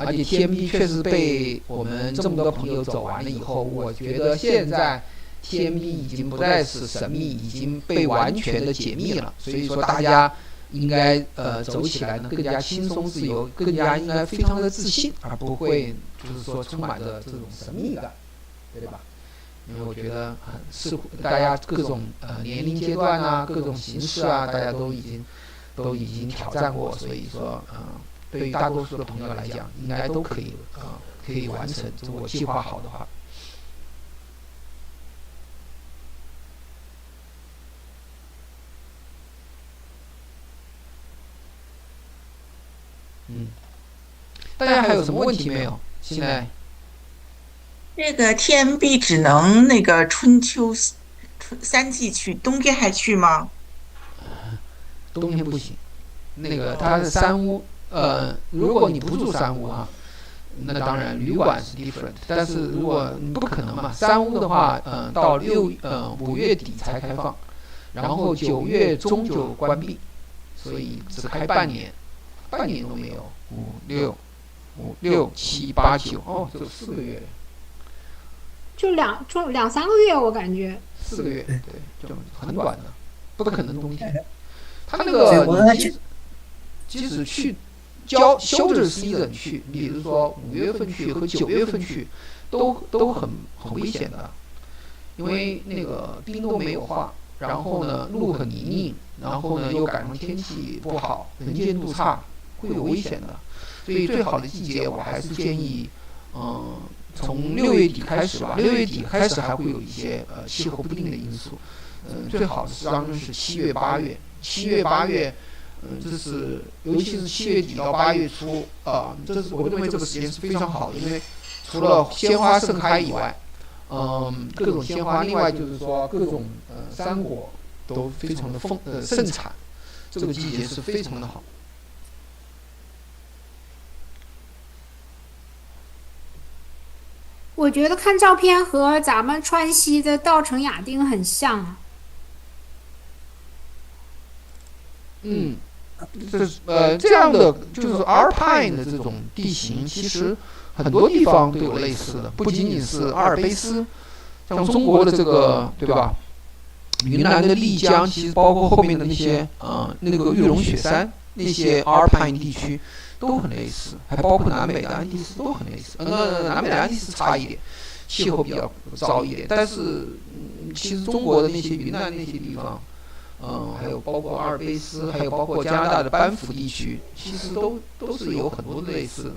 而且天幣確實被我們這麼多朋友走完了以後，我覺得現在天幣已經不再是神秘，已經被完全的解密了。所以說大家應該走起來呢更加輕鬆自由，更加應該非常的自信，而不會就是說充滿着這種神秘感，對吧？因為我覺得是大家各種年齡階段啊，各種形式啊，大家都已經挑戰過，所以說對於大多數的朋友來講，應該都可以完成。如果計劃好的話，大家還有什麼問題沒有？現在這個天幣只能那個春秋3季去，冬天還去嗎？冬天不行，那個它是山屋。如果你不住山屋啊，那當然旅館是 different， 但是如果不可能嘛，山屋的話，到5月底才開放，然後9月中就關閉，所以只開半年都沒有，5、6、5、6、7、8、9，哦，只有4个月，就两三个月，我感觉4个月，对，就很短的，不可能冬天。他那个即使去休着 season 去，比如说5月份去和9月份去，都很危险的，因为那个冰都没有化，然後呢路很泥濘，然後呢又趕上天氣不好，能見度差，會有危險的。所以最好的季節，我還是建議，從6月底開始吧。6月底開始還會有一些氣候不定的因素，最好的當然是7月、8月。7月、8月，這是尤其是7月底到8月初，這是我認為這個時間是非常好的，因為除了鮮花盛開以外，各種鮮花，另外就是說各種山果都非常的盛產，這個季節是非常的好。我覺得看照片和咱們川西的稻城亞丁很像啊。這樣的就是 Alpine 的這種地形，其實很多地方都有類似的，不僅僅是阿爾卑斯，像中國的這個，對吧？雲南的麗江，其實包括後面的那些那個玉龍雪山，那些 Alpine 地區都很類似，還包括南美的安第斯都很類似。南美的安第斯差一點，氣候比較糟一點，但是其實中國的那些雲南那些地方。還有包括阿爾卑斯，還有包括加拿大的班夫地區，其實都是有很多類似的。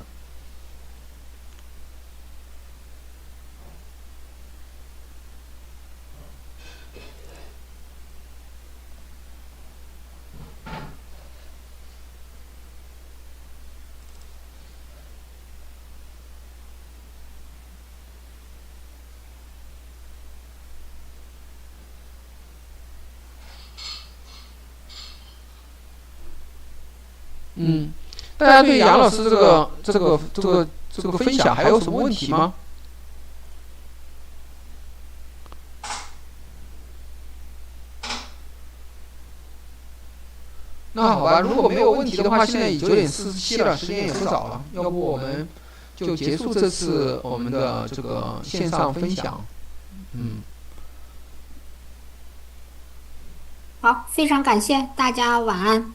大家對楊老師這個分享還有什麼問題嗎？那好吧，如果沒有問題的話，現在已9:47了，時間也不早了，要不我們就結束這次我們的這個線上分享。好，非常感謝大家，晚安。